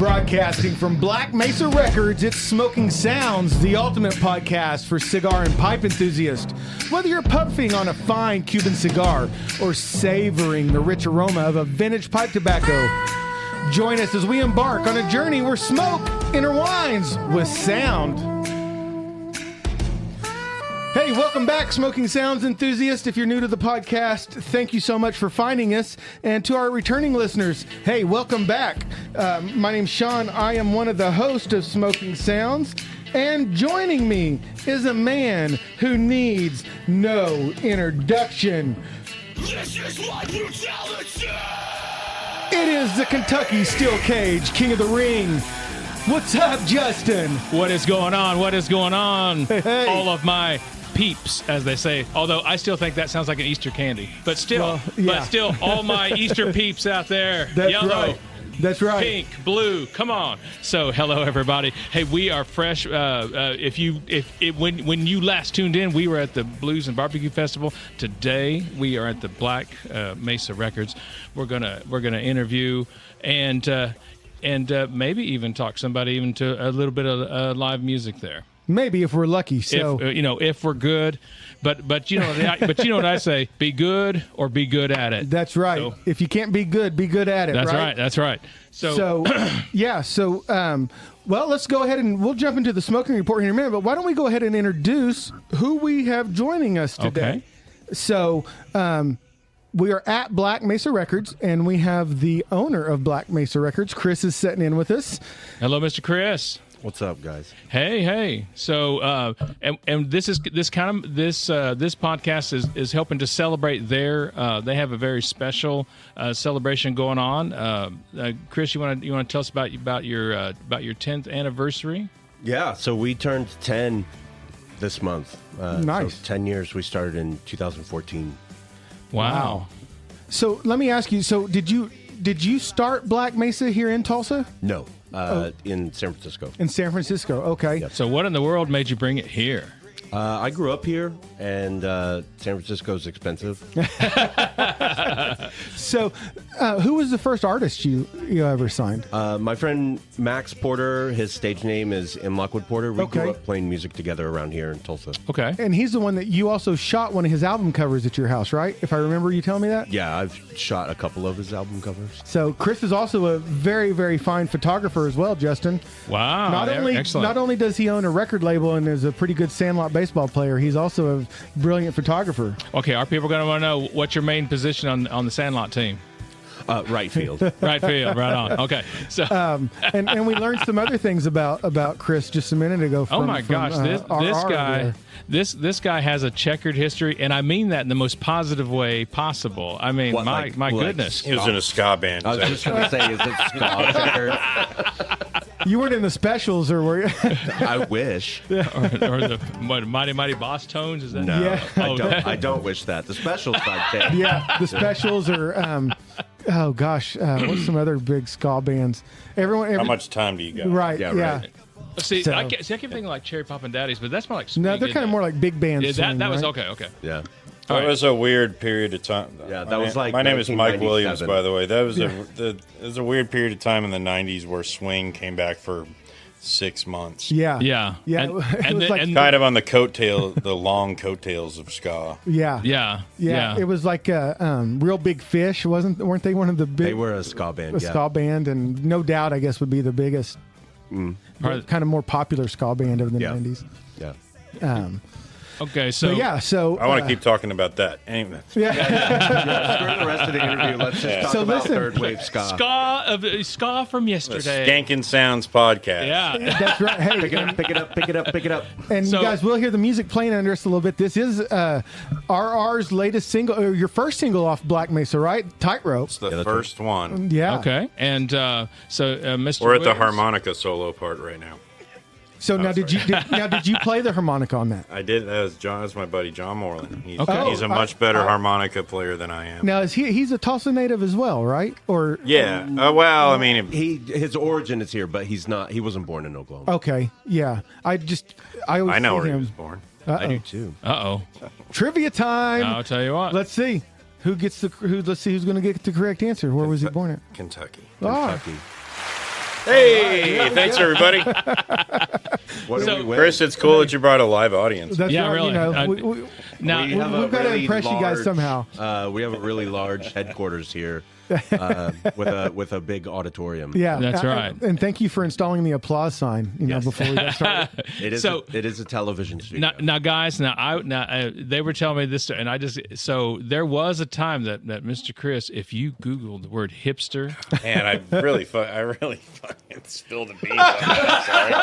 Broadcasting from Black Mesa Records, it's Smokin Sounds, the ultimate podcast for cigar and pipe enthusiasts. Whether you're puffing on a fine Cuban cigar or savoring the rich aroma of a vintage pipe tobacco, join us as we embark on a journey where smoke intertwines with sound. Hey, welcome back, Smokin Sounds enthusiast. If you're new to the podcast, thank you so much for finding us. And to our returning listeners, hey, welcome back. My name's Sean. I am one of the hosts of Smokin Sounds. And joining me is a man who needs no introduction. This is what brutality! It is the Kentucky Steel Cage, King of the Ring. What's up, Justin? What is going on? What is going on? Hey. All of my peeps, as they say. Although I still think that sounds like an Easter candy. But still, all my Easter peeps out there. That's yellow, right. That's right. pink, blue. Come on. So, hello everybody. Hey, we are fresh. When you last tuned in, we were at the Blues and Barbecue Festival. Today, we are at the Black Mesa Records. We're gonna interview and maybe even talk somebody even to a little bit of live music there. Maybe if we're lucky. So if we're good, but you know what I say: be good or be good at it. That's right. So, if you can't be good at it. That's right. That's right. So well, let's go ahead and we'll jump into the smoking report here in a minute. But why don't we go ahead and introduce who we have joining us today? Okay. So we are at Black Mesa Records, and we have the owner of Black Mesa Records. Kris is sitting in with us. Hello, Mr. Kris. What's up, guys? Hey. So, and this podcast is helping to celebrate their. They have a very special celebration going on. Kris, you want to tell us about your 10th anniversary? Yeah. So we turned 10 this month. Nice. So 10 years. We started in 2014. Wow. So let me ask you. So did you start Black Mesa here in Tulsa? No. In San Francisco. In San Francisco, okay. Yep. So what in the world made you bring it here? I grew up here, and San Francisco's expensive. So, who was the first artist you ever signed? My friend Max Porter, his stage name is M. Lockwood Porter. We grew up playing music together around here in Tulsa. Okay. And he's the one that you also shot one of his album covers at your house, right? If I remember you telling me that? Yeah, I've shot a couple of his album covers. So Kris is also a very, very fine photographer as well, Justin. Wow. Excellent. Not only does he own a record label and is a pretty good Sandlot baseball player, he's also a brilliant photographer. Okay, our people are going to want to know what's your main position on the Sandlot team? Right field. Right field, right on. Okay, so and we learned some other things about Kris just a minute ago. Oh my gosh, this guy, this guy has a checkered history, and I mean that in the most positive way possible. I mean, my goodness, he was in a ska band. I was just going to say, is it ska? You weren't in the Specials, or were you? I wish. or the Mighty Boss Tones, is that? No, Yeah. I don't wish that. The Specials, I'd take. Yeah, the Specials, or oh gosh, what's some other big ska bands? How much time do you got? Right. Yeah, Yeah. right. See, I keep thinking like Cherry Poppin' Daddies, but that's more like No, they're kind of more like big bands. Yeah, that was right? okay. Yeah. That was a weird period of time. Yeah, that was like my name is Mike 1997. Williams, by the way. That was it was a weird period of time in the '90s where swing came back for 6 months. Yeah. Yeah. Yeah. It was like Kind of on the the long coattails of ska. Yeah. It was like Real Big Fish, weren't they one of the big? They were a ska band. ska band, and No Doubt, I guess, would be the biggest, kind of more popular ska band of the '90s. Yeah. Okay, so So I want to keep talking about that. Anyway. Screw the rest of the interview. Let's just talk about third wave ska. ska from yesterday. Smokin Sounds podcast. Yeah, That's right. Hey, Pick it up. and So- you guys will hear the music playing under us a little bit. This is RR's latest single, or your first single off Black Mesa, right? Tightrope. It's the first one. Yeah. Okay, and Mr. We're at the Williams. harmonica solo part right now. So now, did you play the harmonica on that? I did. That's my buddy John Moreland. He's a Oh, much better harmonica player than I am. Now he's a Tulsa native as well, right? Or Yeah. Well, I mean, His origin is here, but he's not. He wasn't born in Oklahoma. okay, yeah. I always I know see where he him. was born. I do too. Trivia time. I'll tell you what. Let's see let's see who's going to get the correct answer. Where was he born at? Kentucky. Ah. Kentucky. Hey, thanks everybody. What So- do we win? Chris, it's cool that you brought a live audience. That's Yeah, right. really. You know, Now, We have a we've got to really impress you guys somehow. We have a really large headquarters here with a big auditorium. Yeah, That's right. And thank you for installing the applause sign. Yes. Before we got started. It is. So- it is a television studio. now, guys. They were telling me this, and so there was a time that Mr. Kris, if you Googled the word hipster, Man, I really fucking spilled the beans on that. Sorry.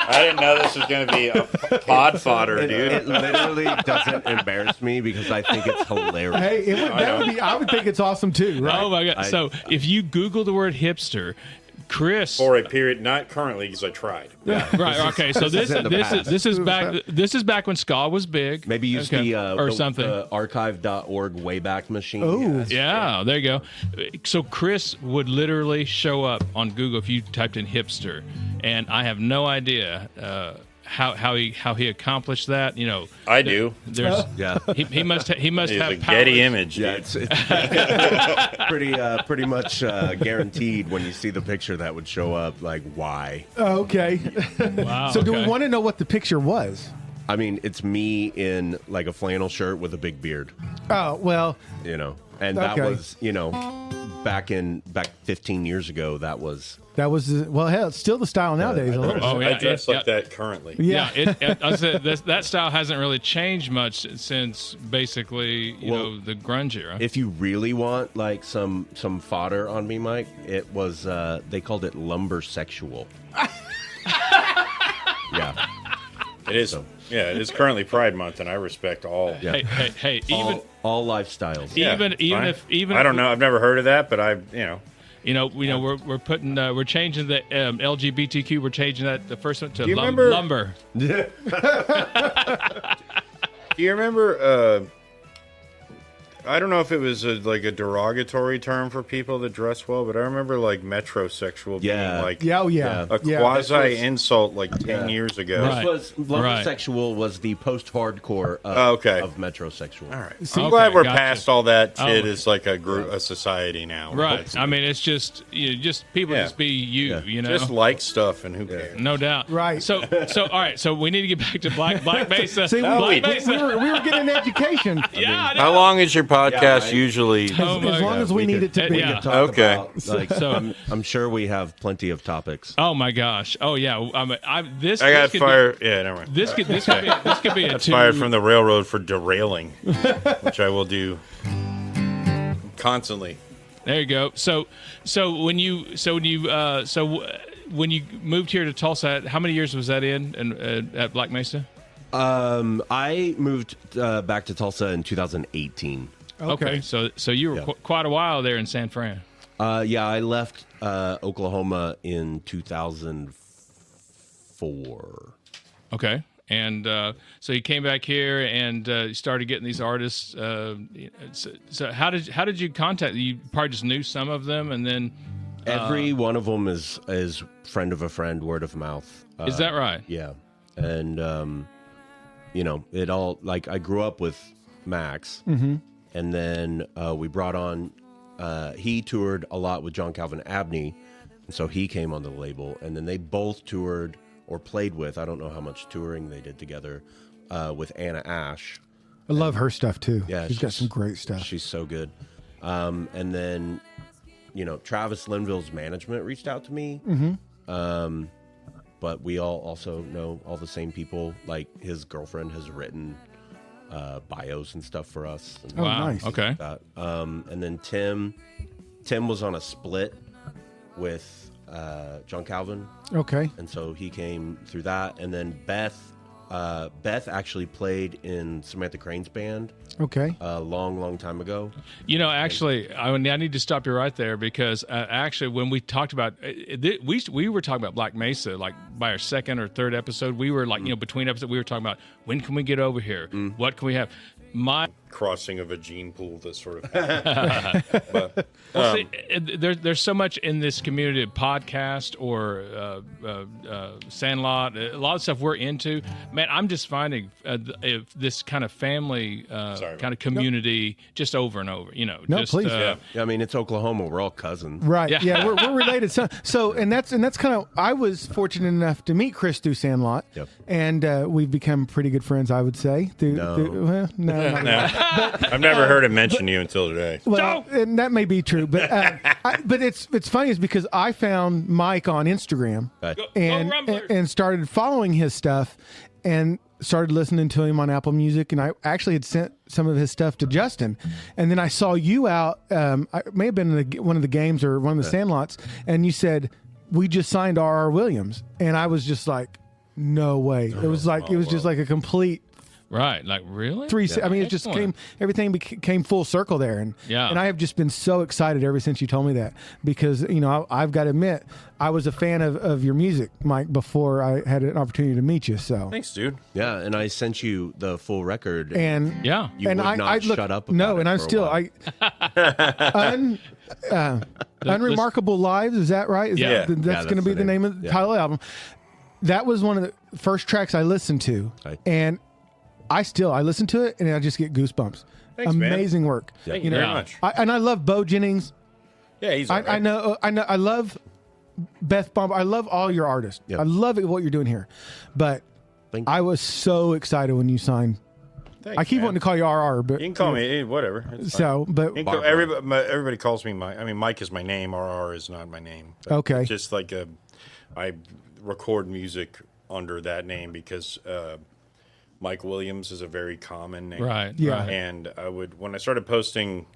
I didn't know this was going to be a pod fodder, dude. It literally doesn't embarrass me because I think it's hilarious. Hey, I would think it's awesome too, right? oh my god! So if you Google the word hipster, Kris. For a period, not currently, because I tried. Right. Okay. So this is in the past. this is back when ska was big. Maybe use Okay. or something. the archive.org Wayback Machine. Ooh. Yeah, there you go. So Kris would literally show up on Google if you typed in hipster, and I have no idea how he accomplished that. You know, I do. There's Yeah. he must It's have a powers. Getty image, Yeah, dude. it's pretty much guaranteed when you see the picture that would show up. Like, why? Oh, okay. Wow, So do we okay. want to know what the picture was? I mean, it's me in like a flannel shirt with a big beard, Oh, well, and that Okay. was back 15 years ago. That was well, hell, it's still the style nowadays. a little. Oh, I yeah, dress yeah, like that currently. Yeah, I said that style hasn't really changed much since basically the grunge era. if you really want like some fodder on me, Mike. It was they called it lumber sexual. Yeah. It is. Yeah, it is currently Pride Month, and I respect all. Yeah. Hey, even all lifestyles. Yeah, even fine. if I don't know. I've never heard of that, but we're putting we're changing the LGBTQ. We're changing that the first one to Do you remember- lumber. Do you remember? I don't know if it was like a derogatory term for people that dress well, but I remember like metrosexual Yeah. being like Yeah, oh, yeah. a Yeah. quasi insult like 10 years ago. Right. This was lumbersexual was the post-hardcore okay. of metrosexual. All right. See, I'm glad we're gotcha. past all that shit. Oh. It's like a society now. Right. I mean, it's just people Yeah. just be you. Yeah. You know. Just like stuff and who cares? no doubt. Right. So all right. So we need to get back to Black Mesa. See, Black we Mesa. were getting an education. yeah. I know. How long is your podcast right. usually? Oh my as long God. as we need it to be. Yeah. Talk Okay. about, like, So- I'm sure we have plenty of topics. Oh my gosh. Oh yeah. This. I got this could fired. Yeah, never mind. Be, this could be a two. Fired from the railroad for derailing, which I will do constantly. There you go. So when you moved here to Tulsa, how many years was that in at Black Mesa? I moved back to Tulsa in 2018. Okay. So you were Yeah. quite a while there in San Fran. Yeah, I left Oklahoma in 2004. Okay. And so you came back here and you started getting these artists. So how did you contact? You probably just knew some of them, and then Every one of them is friend of a friend, word of mouth. is that right? Yeah, and it all like I grew up with Max, and then we brought on. He toured a lot with John Calvin Abney, and so he came on the label, and then they both toured or played with. I don't know how much touring they did together with Anna Ash. I love her stuff too. Yeah, she's got some great stuff. She's so good. And then, Travis Linville's management reached out to me. But we all also know all the same people. Like his girlfriend has written bios and stuff for us. And Oh, Wow. nice. Okay. that. And then Tim was on a split with John Calvin. Okay. And so he came through that. And then Beth actually played in Samantha Crane's band Okay. a long time ago. Actually, I need to stop you right there because actually, when we talked about we were talking about Black Mesa, like by our second or third episode, we were like, between episodes, we were talking about when can we get over here? What can we have? crossing of a gene pool that sort of happened. But Well, see, there's so much in this community of podcast or Sandlot, a lot of stuff we're into. Man, I'm just finding this kind of family kind of community just over and over. You know, No, just, please. Yeah, I mean, it's Oklahoma. We're all cousins. Right. Yeah. Yeah, we're related. So and that's kind of, I was fortunate enough to meet Kris through Sandlot. Yep. And we've become pretty good friends, I would say. No. No. Not no, I've never heard him mention you until today. Well, and that may be true, but but it's funny is because I found Mike on Instagram Right. and started following his stuff and started listening to him on Apple Music, and I actually had sent some of his stuff to Justin, and then I saw you out. I may have been in one of the games or one of the Sandlots, and you said we just signed R.R. Williams, and I was just like, no way. It was like it was just like a complete. right. Like, really? I mean, it just Excellent. everything came full circle there. And Yeah. and I have just been so excited ever since you told me that, because, you know, I've got to admit, I was a fan of your music, Mike, before I had an opportunity to meet you. So, Thanks, dude. Yeah, and I sent you the full record. and Yeah. you and would not I look, shut up. no, about and it I'm for a still, while. Unremarkable Lives, is that right? Yeah. That's that's going to be the the name name. of the Yeah. title of the album. That was one of the first tracks I listened to, Right. and I listen to it and I just get goosebumps. Thanks, man. Amazing work. Thank you very much. And I love Bo Jennings. Yeah, he's all right. I know. I love Beth Bomb. I love all your artists. Yeah. I love what you're doing here. But Thank I was so excited when you signed. Thanks, I keep man. wanting to call you RR, but You can call me whatever. It's fine. so. But You can call- everybody calls me Mike. I mean, Mike is my name. RR is not my name. But Okay. it's just like I record music under that name because Mike Williams is a very common name. Right. Yeah. Right. And when I started posting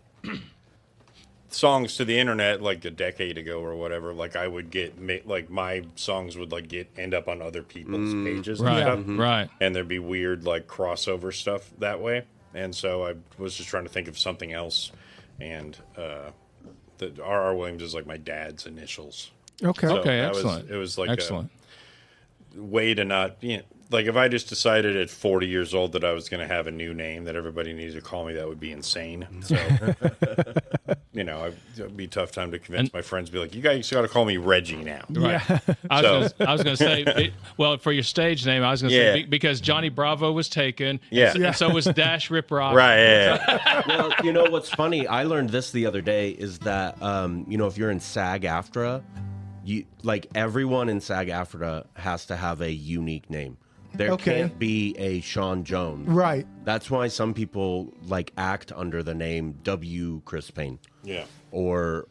songs to the internet like a decade ago or whatever, like I would get like my songs would like end up on other people's pages Right. and stuff. Right. And there'd be weird like crossover stuff that way. And so I was just trying to think of something else. And the R.R. Williams is like my dad's initials. okay. So Okay, that excellent. It was like Excellent. a way to not, like if I just decided at 40 years old that I was going to have a new name that everybody needed to call me, that would be insane. So, it'd be a tough time to convince my friends, be like, you guys got to call me Reggie now. Right. I was going to say, well, for your stage name, I was going to Yeah. say because Johnny Bravo was taken. Yeah. And so was Dash Rip Rock. Right, yeah. Well, you know what's funny? I learned this the other day is that if you're in SAG-AFTRA, everyone in SAG-AFTRA has to have a unique name. There Okay. can't be a Sean Jones. Right. That's why some people act under the name W. Kris Payne. Yeah. Or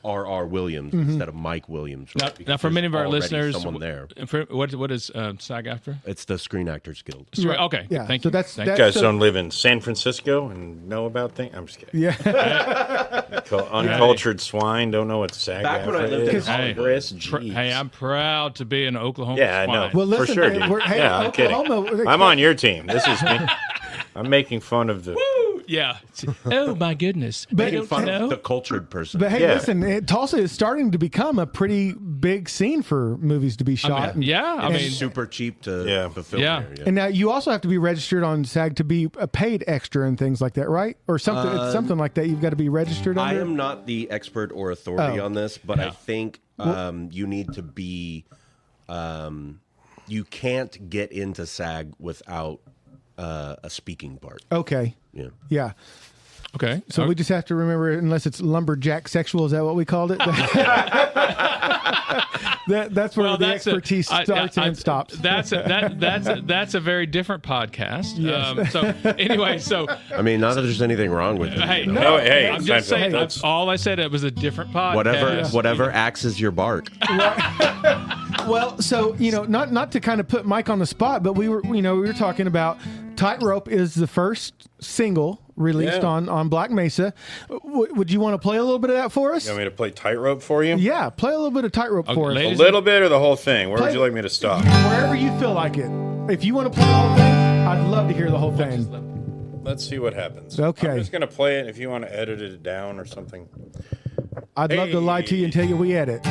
R.R. Williams instead of Mike Williams. Right? Now, Because for many of there's our already listeners, someone there. what is SAG after? It's the Screen Actors Guild. Right. Okay. Yeah. Thank So you. that's- Thank that- you. You guys So- don't live in San Francisco and know about things? I'm just kidding. Yeah. Uncultured swine don't know what SAG Back when I after lived in is. Hey, Chris, hey, I'm proud to be an Oklahoma Yeah, I know. swine. Well, listen, For sure, dude. hey, Yeah, I'm kidding. Oklahoma- I'm on your team. This is me. I'm making fun of the. Yeah. Oh my goodness. But- I don't Fun know. of the cultured person. But hey, Yeah. listen, Tulsa is starting to become a pretty big scene for movies to be shot. yeah, I It's mean, super cheap to Yeah. fulfill. Yeah. There, And now you also have to be registered on SAG to be a paid extra and things like that, right? Or something, it's something like that. You've got to be registered I under. am not the expert or authority Oh. on this, but I Yeah. think you need to be. You can't get into SAG without a speaking part. Okay. Yeah. Yeah. okay. So we just have to remember, unless it's lumberjack sexual, is that what we called it? That's where the expertise starts and stops. That's a very different podcast. Yes. So anyway, I mean, not that there's anything wrong with it. hey, you know? No, hey, I'm just saying. that's- All I said it was a different podcast. Whatever axes your bark. Well, so not to kind of put Mike on the spot, but we were talking about Tightrope is the first single released Yeah. on Black Mesa. Would you want to play a little bit of that for us? You want me to play tightrope for you? Yeah, play a little bit of Tightrope for us. A ladies- little bit or the whole thing? Where Play- would you like me to stop? Wherever you feel like it. If you want to play the whole thing, I'd love to hear the whole thing. Let's see what happens. Okay. I'm just going to play it if you want to edit it down or something. I'd love to lie to you and tell you we edit.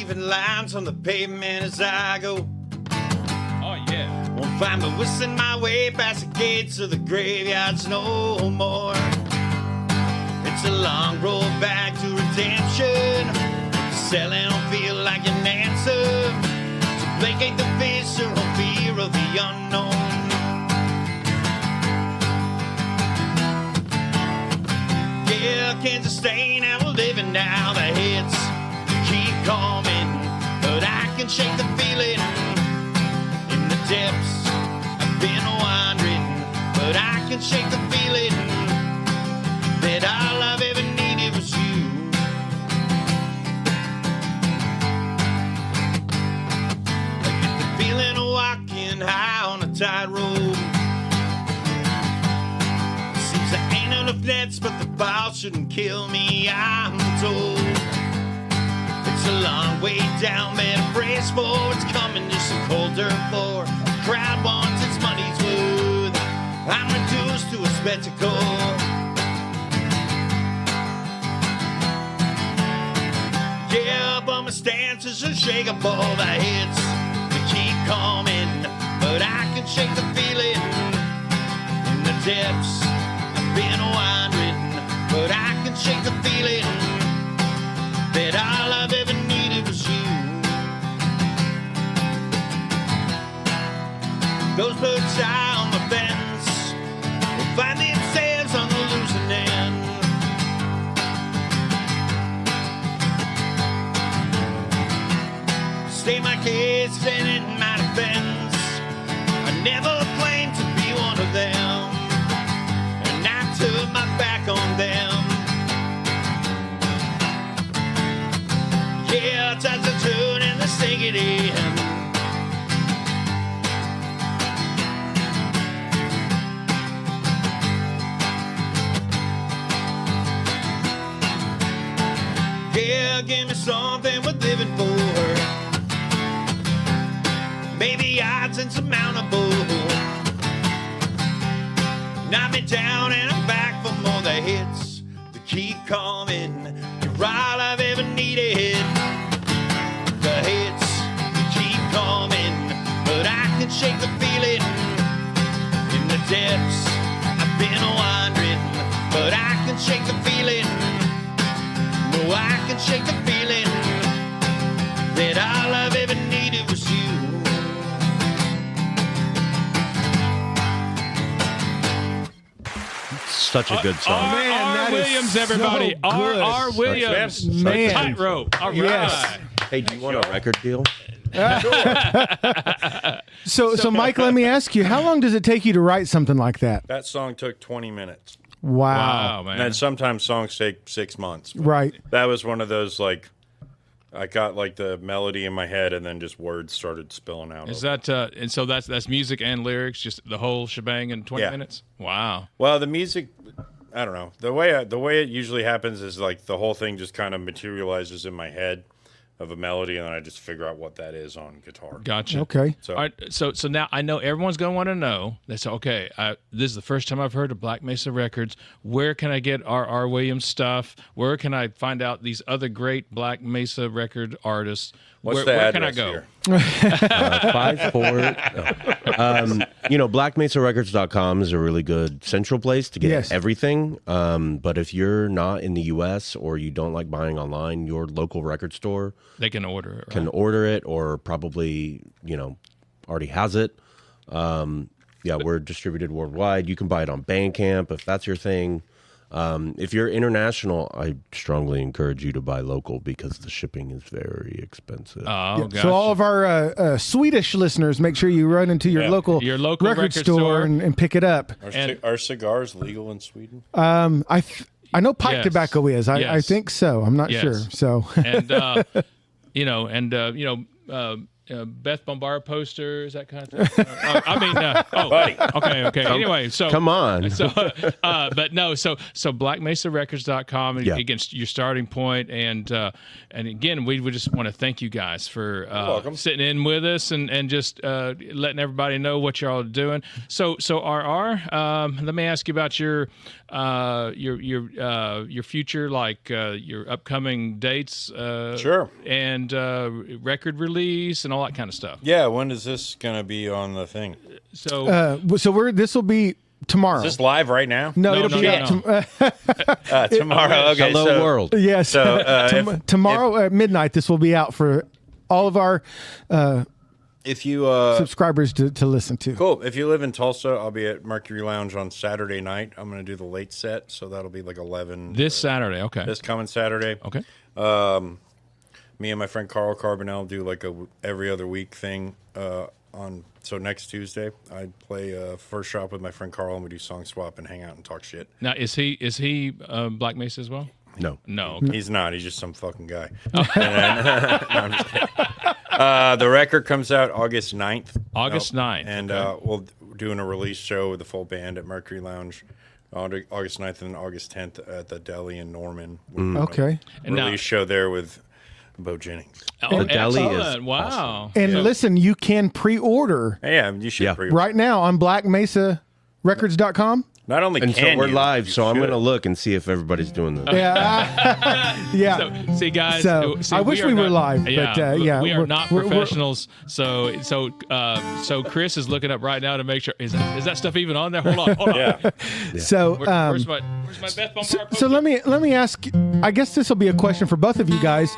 leaving lines on the pavement as I go. Oh, yeah. Won't find me whistling my way past the gates of the graveyards no more. It's a long road back to redemption. Selling don't feel like an answer. To placate the visceral fear of the unknown. Yeah, can't sustain how we're living now. The hits keep coming, but I can shake the feeling. In the depths, I've been wandering, but I can shake the feeling that all I've ever needed was you. I get the feeling of walking high on a tightrope. Seems there ain't enough nets, but the ball shouldn't kill me, I'm told. It's a long way down, man, a brace for what's coming, just a cold dirt floor. The crowd wants its money's worth. I'm reduced to a spectacle. Yeah, but my stance is unshakable. The hits, they keep coming, but I can shake the feeling. In the depths, I've been wandering, but I can shake the feeling that all I've ever needed was you. Those birds die on the fence will find themselves on the losing end. State my case and in my defense, I never claimed to be one of them, and I turned my back on them. Yeah, tides are turning, let's take it in. Yeah, give me something worth living for. Maybe odds insurmountable. Knock me down and I'm back for more. The hits that keep coming, you're all I've ever needed. The hits that keep coming, but I can shake the feeling. In the depths, I've been wandering, but I can shake the feeling. No, I can shake the feeling that all I've ever needed was you. Such a good song. man, R.R that is Williams, so everybody. good. R.R Williams. Man. Tightrope. All right. Yes. Hey, do you want a record deal? So Mike, let me ask you, how long does it take you to write something like that? That song took 20 minutes. Wow, Wow. man. And then sometimes songs take 6 months. Right. That was one of those, like, I got like the melody in my head and then just words started spilling out. Is that and so that's music and lyrics, just the whole shebang in 20 Yeah. minutes? Wow. Well, the music, I don't know. The way it usually happens is like the whole thing just kind of materializes in my head of a melody, and then I just figure out what that is on guitar. Gotcha. Okay. So, All right, so now I know everyone's going to want to know. They say, okay, this is the first time I've heard of Black Mesa Records. Where can I get R.R. Williams stuff? Where can I find out these other great Black Mesa record artists? what's where the can I address go? here? 5-4. BlackMesaRecords.com is a really good central place to get Yes. everything. But if you're not in the U.S. or you don't like buying online, your local record store They can order it. Right? can order it, or probably already has it. We're distributed worldwide. You can buy it on Bandcamp if that's your thing. If you're international, I strongly encourage you to buy local because the shipping is very expensive. Oh, gotcha. So all of our Swedish listeners, make sure you run into your Yeah. local record store and pick it up. Are cigars legal in Sweden? I know pipe Yes. tobacco is. I Yes. think so. I'm not Yes. sure. So and Beth Bombara posters, that kind of thing. Buddy. Okay. Anyway, so Come on. So, but no, so BlackMesaRecords.com Yeah. against your starting point, and again, we would just want to thank you guys for sitting in with us and just letting everybody know what y'all are doing. So RR, let me ask you about your future, like your upcoming dates, Sure. and record release and all that kind of stuff. Yeah, when is this gonna be on the thing? So This will be tomorrow. Is this live right now? No, No, it'll no, be no, out Tomorrow. Okay. Hello world. yes. So Tomorrow at midnight, this will be out for all of our if you subscribers to listen to. cool. If you live in Tulsa, I'll be at Mercury Lounge on Saturday night. I'm gonna do the late set, so that'll be like 11. this Saturday, okay. This coming Saturday. Okay. Me and my friend Carl Carbonell do like a every other week thing so next Tuesday I play first shop with my friend Carl, and we do song swap and hang out and talk shit. Now, is he Black Mesa as well? No. No. Okay. He's not. He's just some fucking guy. No, I'm just kidding. The record comes out August 9th. August 9th, And okay. we'll doing a release show with the full band at Mercury Lounge on August 9th and August 10th at the Deli in Norman. We're doing a Okay. And now- release show there with Bo Jennings. Oh, The deli is excellent. Wow. And So- listen, you can pre-order Yeah, you should Yeah. right now on BlackMesaRecords.com. Not only And so can we're you, live, you so I'm should. going to look and see if everybody's doing this. Yeah, yeah. So, see, guys. So, I wish are we were not- live, but, yeah, we are we're- not we're- professionals. So Kris is looking up right now to make sure is that stuff even on there? Hold on. Yeah. So, Where's my Beth Bombara? so let me ask. I guess this will be a question for both of you guys.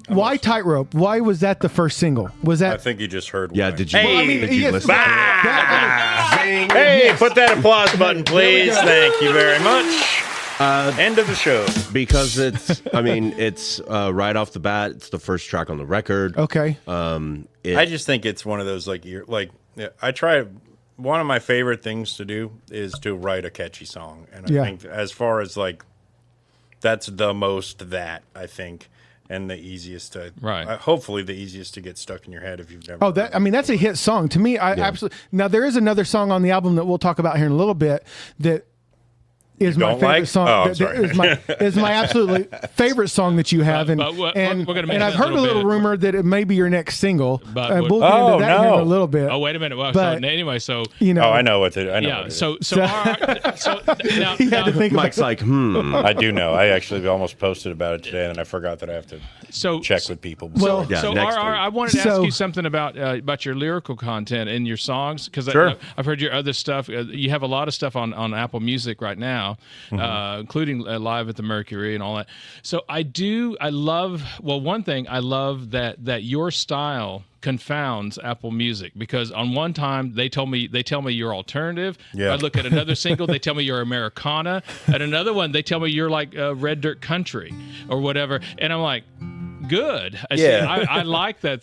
Why Tightrope? Why was that the first single? Was I that? think you just heard Yeah, one. did you, Well, I mean, did you yes, listen to it? Hey, put that applause button, please. Thank you very much. End of the show. Because it's right off the bat, it's the first track on the record. Okay. I just think it's one of those I try. One of my favorite things to do is to write a catchy song, and I think as far as that's the most that I think. And the easiest to, hopefully the easiest to get stuck in your head if you've never. Oh, that's a hit song to me. I absolutely. Now there is another song on the album that we'll talk about here in a little bit that is my don't favorite like? song. Oh, I'm that sorry. is my absolutely favorite song that you have, and But we're gonna mention and I've that heard in a a little bit. rumor that it may be your next single. But we'll get into that here in a little bit. Oh, wait a minute. Well, But- so anyway, so You know, Oh, I know what to. I know. yeah. What it is. So now, he had to think about Mike's like, I do know. I actually almost posted about it today, and I forgot that I have to check with people. Well, Yeah, so next RR, week. I wanted to So- ask you something about your lyrical content in your songs because Sure. I've heard your other stuff. You have a lot of stuff on Apple Music right now, including live at the Mercury and all that. So I love. Well, one thing I love that your style confounds Apple Music because on one time they tell me you're alternative. Yeah. I look at another single, they tell me you're Americana. At another one, they tell me you're like red dirt country or whatever, and I'm like. Good. I like that.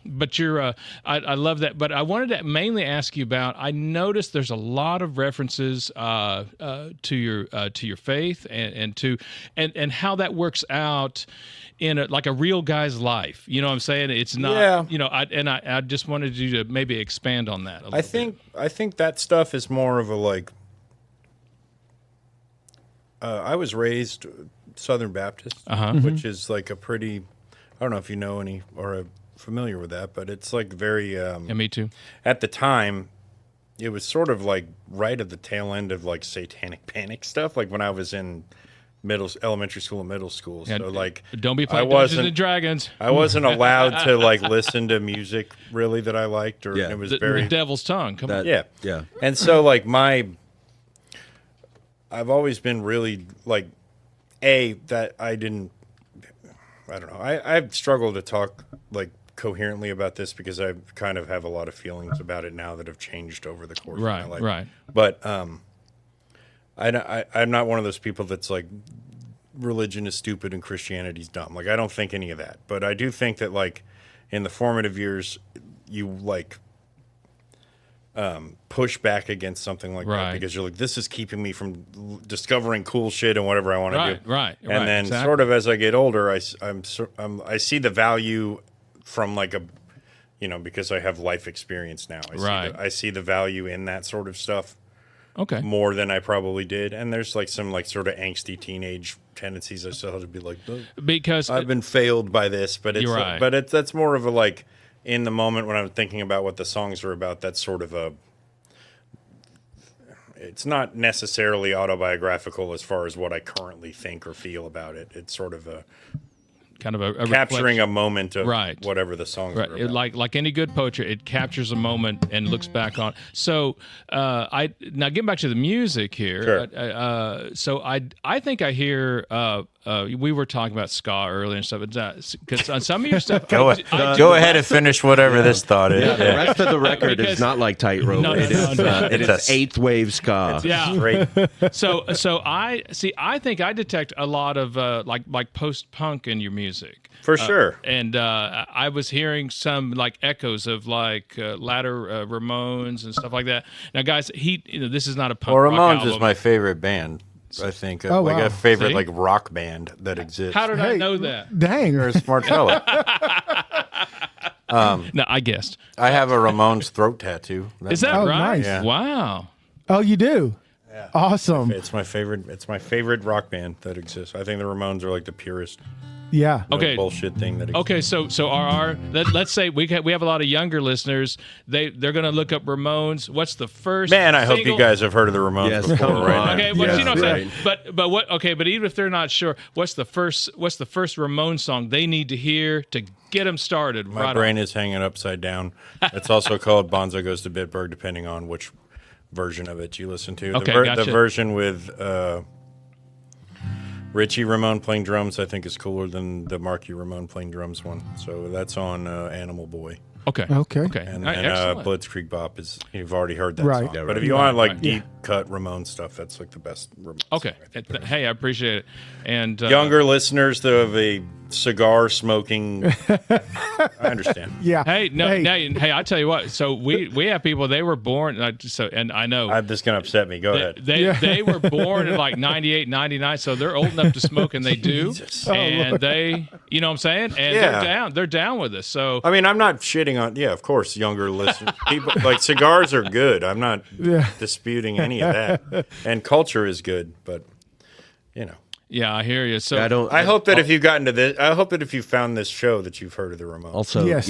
But you're. I love that. But I wanted to mainly ask you about. I noticed there's a lot of references to your faith and how that works out in a real guy's life. You know what I'm saying? It's not. Yeah. You know. I just wanted you to maybe expand on that. I think that stuff is more of a I was raised Southern Baptist, which is like a pretty. I don't know if you know any or are familiar with that, but it's like very. Yeah, me too. At the time, it was sort of like right at the tail end of like satanic panic stuff. Like when I was in elementary school and middle school. Yeah, So like, don't be playing Dungeons and Dragons. I wasn't allowed to like listen to music really that I liked, or Yeah. it was The very devil's tongue. Come on. yeah. yeah. And so like I've always been really like that I don't know. I've struggled to talk like coherently about this because I kind of have a lot of feelings about it now that have changed over the course of my life. Right. But I'm not one of those people that's like religion is stupid and Christianity's dumb. Like I don't think any of that. But I do think that like in the formative years you like push back against something like that because you're like, this is keeping me from discovering cool shit and whatever I want to do. Right. And then sort of as I get older, I see the value from like a, because I have life experience now. I see the value in that sort of stuff. Okay. More than I probably did. And there's like some like sort of angsty teenage tendencies I still have to be like, because I've been failed by this, but it's You're right. That's more of a like in the moment when I'm thinking about what the songs are about, that's sort of it's not necessarily autobiographical as far as what I currently think or feel about it. It's sort of a kind of a capturing reflection. a moment of Right. whatever the songs Right. are about. Like any good poetry, it captures a moment and looks back on. So now getting back to the music here. Sure. So I think I hear. We were talking about ska earlier and stuff, because on some of your stuff, Go ahead and finish whatever this thought is. The rest of the record is not like Tightrope. No, It is It's a- eighth wave ska. Yeah. Great. So I think I detect a lot of like post punk in your music. For sure. And I was hearing some like echoes of like latter Ramones and stuff like that. Now, guys, this is not a punk Well, rock Ramones album. is my favorite band. I think Oh, like wow. a favorite See? like rock band that exists. How did I Hey. know that? Dang. You're a smart fella. No, I guessed. I have a Ramones throat tattoo. Is that Oh, right? nice. Yeah. Wow. Oh, you do? Yeah. Awesome. It's my favorite. It's my favorite rock band that exists. I think the Ramones are like the purest Yeah. Okay. bullshit thing that exists. Okay, so RR, let's say we have a lot of younger listeners. They're going to look up Ramones. What's the first? Man, I hope you single- guys have heard of the Ramones Yes, before, come right? on. Okay, well, Yes, you know what I'm saying. right. But what? Okay, but even if they're not sure, what's the first Ramones song they need to hear to get them started? My brain is hanging upside down. It's also called Bonzo Goes to Bitburg, depending on which version of it you listen to. Okay, the gotcha. version with Richie Ramone playing drums, I think, is cooler than the Marky Ramone playing drums one. So that's on Animal Boy. Okay. Okay. Okay. And All right, then excellent. Blitzkrieg Bop is, you've already heard that Right. song. Yeah, But right. if you want like Right. deep cut Ramone stuff, that's like the best Ramone Okay. song, I think. Hey, I appreciate it. And Younger listeners of a cigar smoking, I understand. Yeah. Hey, no, Hey. hey, I tell you what. So we have people. They were born. And I know. This is going to upset me. Go ahead. They were born in like 98, 99, so they're old enough to smoke, and they do. Jesus. And they, you know what I'm saying? And Yeah. they're down with us. So I mean, I'm not shitting on, of course, younger listeners. People like cigars are good. I'm not disputing any of that. And culture is good, but yeah, I hear you. So I hope that if you've gotten to this, I hope that if you found this show that you've heard of the Ramones. Also, Yes.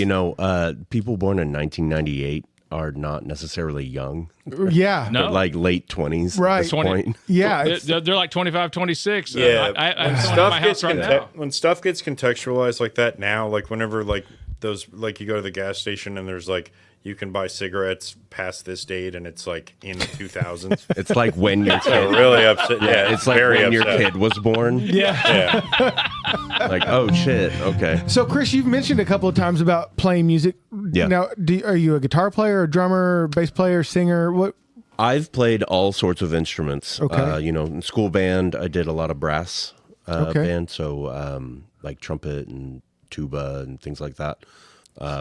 people born in 1998 are not necessarily young. Yeah. No. But like late 20s Right. at this 20 point. Yeah. they're like 25, 26. Yeah, I'm at my house right now. when stuff gets contextualized like that now, like whenever like those, like you go to the gas station and there's like you can buy cigarettes past this date and it's like in the 2000s. It's like when your So kid, really upset. Yeah, it's like very when your upsetting. kid was born. Yeah. Yeah. Like, oh shit, okay. So, Chris, you've mentioned a couple of times about playing music. Yeah. Now, are you a guitar player, a drummer, bass player, singer? What? I've played all sorts of instruments. Okay. In school band, I did a lot of brass Okay. band, so like trumpet and tuba and things like that.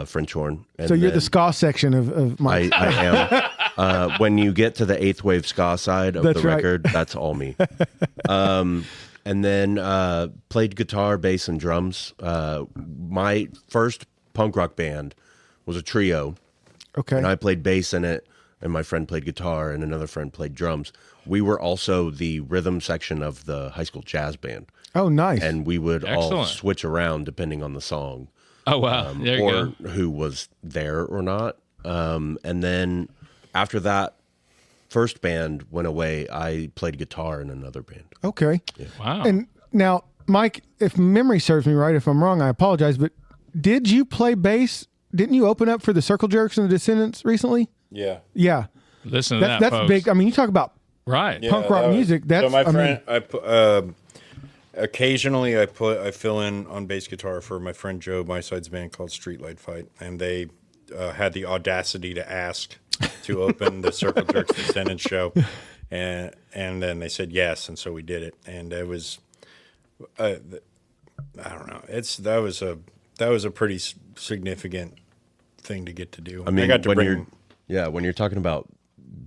French horn. And So you're the then ska section of my. I am. When you get to the eighth wave ska side of That's the right. record, that's all me. And then played guitar, bass, and drums. My first punk rock band was a trio, Okay. and I played bass in it, and my friend played guitar, and another friend played drums. We were also the rhythm section of the high school jazz band, Oh, nice. and we would all Excellent. switch around depending on the song. Oh wow, there you or go. who was there or not. And then after that first band went away, I played guitar in another band. Okay. Wow. And now, Mike, if memory serves me right, if I'm wrong, I apologize, but did you play bass? Didn't you open up for the Circle Jerks and the Descendants recently? Yeah. Yeah. Listen to that, That's folks. big. I mean, you talk about Right. punk rock that was- music. That's, so my I mean- friend, occasionally I fill in on bass guitar for my friend Joe, my side's band called Streetlight Fight, and they had the audacity to ask to open the Circle Jerks Descendants show, and then they said yes, and so we did it, and it was, I don't know, that was a pretty significant thing to get to do. I mean, got to when you're talking about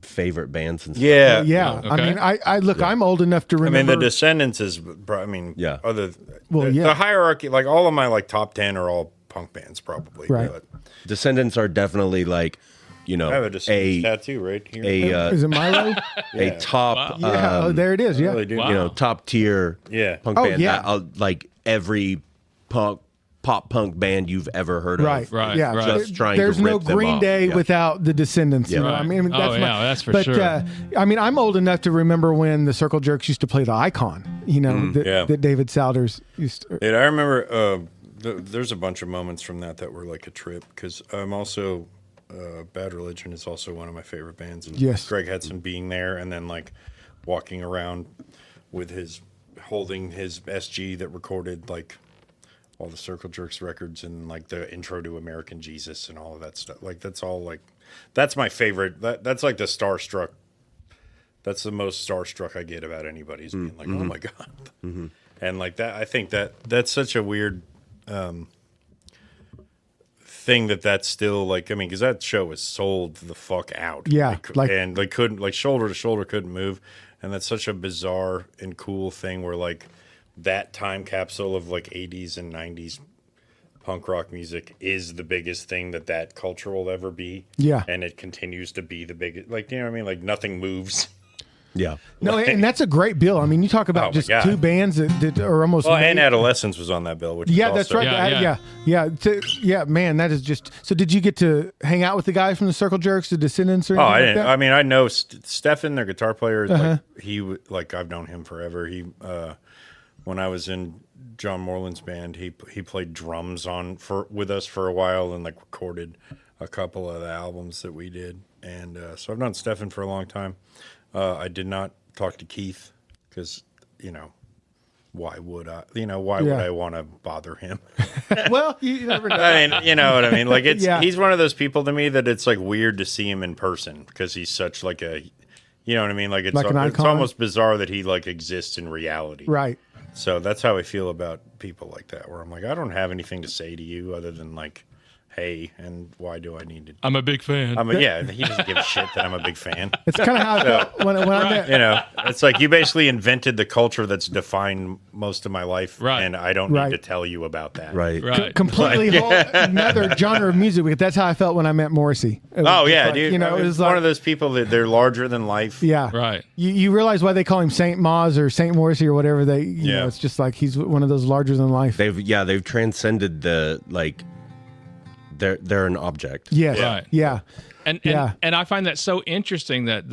favorite bands and stuff. yeah, Yeah. Okay. I mean, I look, I'm old enough to I mean, remember. the Descendants is, Yeah. the hierarchy, like all of my like top 10 are all punk bands probably. Right. But Descendants are definitely like, you know, I have a Descendants tattoo right here. Is it Milo? a top, Yeah, there it is. I Yeah. really do. Wow. you know, top tier Yeah. punk Oh, band. yeah. Like every pop punk band you've ever heard Right. of. Right, Yeah. right. Just trying There's to no rip them Green off. Day Yeah. without the Descendants. You know? Right. I mean, that's That's for but, sure. I mean, I'm old enough to remember when the Circle Jerks used to play the Icon. You know, Yeah. that David Souders used to. I remember there's a bunch of moments from that were like a trip because I'm also Bad Religion is also one of my favorite bands, and Yes. Greg Hudson being there and then like walking around with holding his SG that recorded like all the Circle Jerks records and like the intro to American Jesus and all of that stuff. Like that's all like that's my favorite. That's like the starstruck. That's the most starstruck I get about anybody is being like, oh my god, and like that. I think that's such a weird thing that's still like. I mean, because that show was sold the fuck out. Yeah, and like couldn't like shoulder to shoulder couldn't move, and that's such a bizarre and cool thing where like that time capsule of like 80s and 90s punk rock music is the biggest thing that culture will ever be. Yeah. And it continues to be the biggest, like, you know what I mean? Like nothing moves. Yeah. No, and that's a great bill. I mean, you talk Oh, about my just God. two bands that are almost. Well, made- and Adolescence was on that bill, which Yeah, is that's also, right. Yeah. Man, that is just. So, did you get to hang out with the guys from the Circle Jerks, the Descendants, or Oh, anything I like didn't. that? I mean, I know Stefan, their guitar player. Is like like I've known him forever. He, when I was in John Moreland's band, he played drums with us for a while and like recorded a couple of the albums that we did. And so I've known Stefan for a long time. I did not talk to Keith because why would I? Why would I want to bother him? Well, you never know. I mean, you know what I mean? Like Yeah. he's one of those people to me that it's like weird to see him in person because he's such like a, you know what I mean? Like Like an it's icon? almost bizarre that he like exists in reality. Right. So that's how I feel about people like that, where I'm like, I don't have anything to say to you other than like, hey, and why do I need to? I'm a big fan. Yeah, he doesn't give a shit that I'm a big fan. It's kind of how I felt when I met. You know, it's like you basically invented the culture that's defined most of my life, Right. and I don't Right. need to tell you about that. Right. Right. Completely whole another genre of music. But that's how I felt when I met Morrissey. It was Oh just yeah, like, dude. You know, I mean, it it's was one of those people that they're larger than life. Yeah. Right. You realize why they call him Saint Maz or Saint Morrissey or whatever they. You know, it's just like he's one of those larger than life. They've transcended the like. They're an object. Yes. Right. Yeah. And I find that so interesting that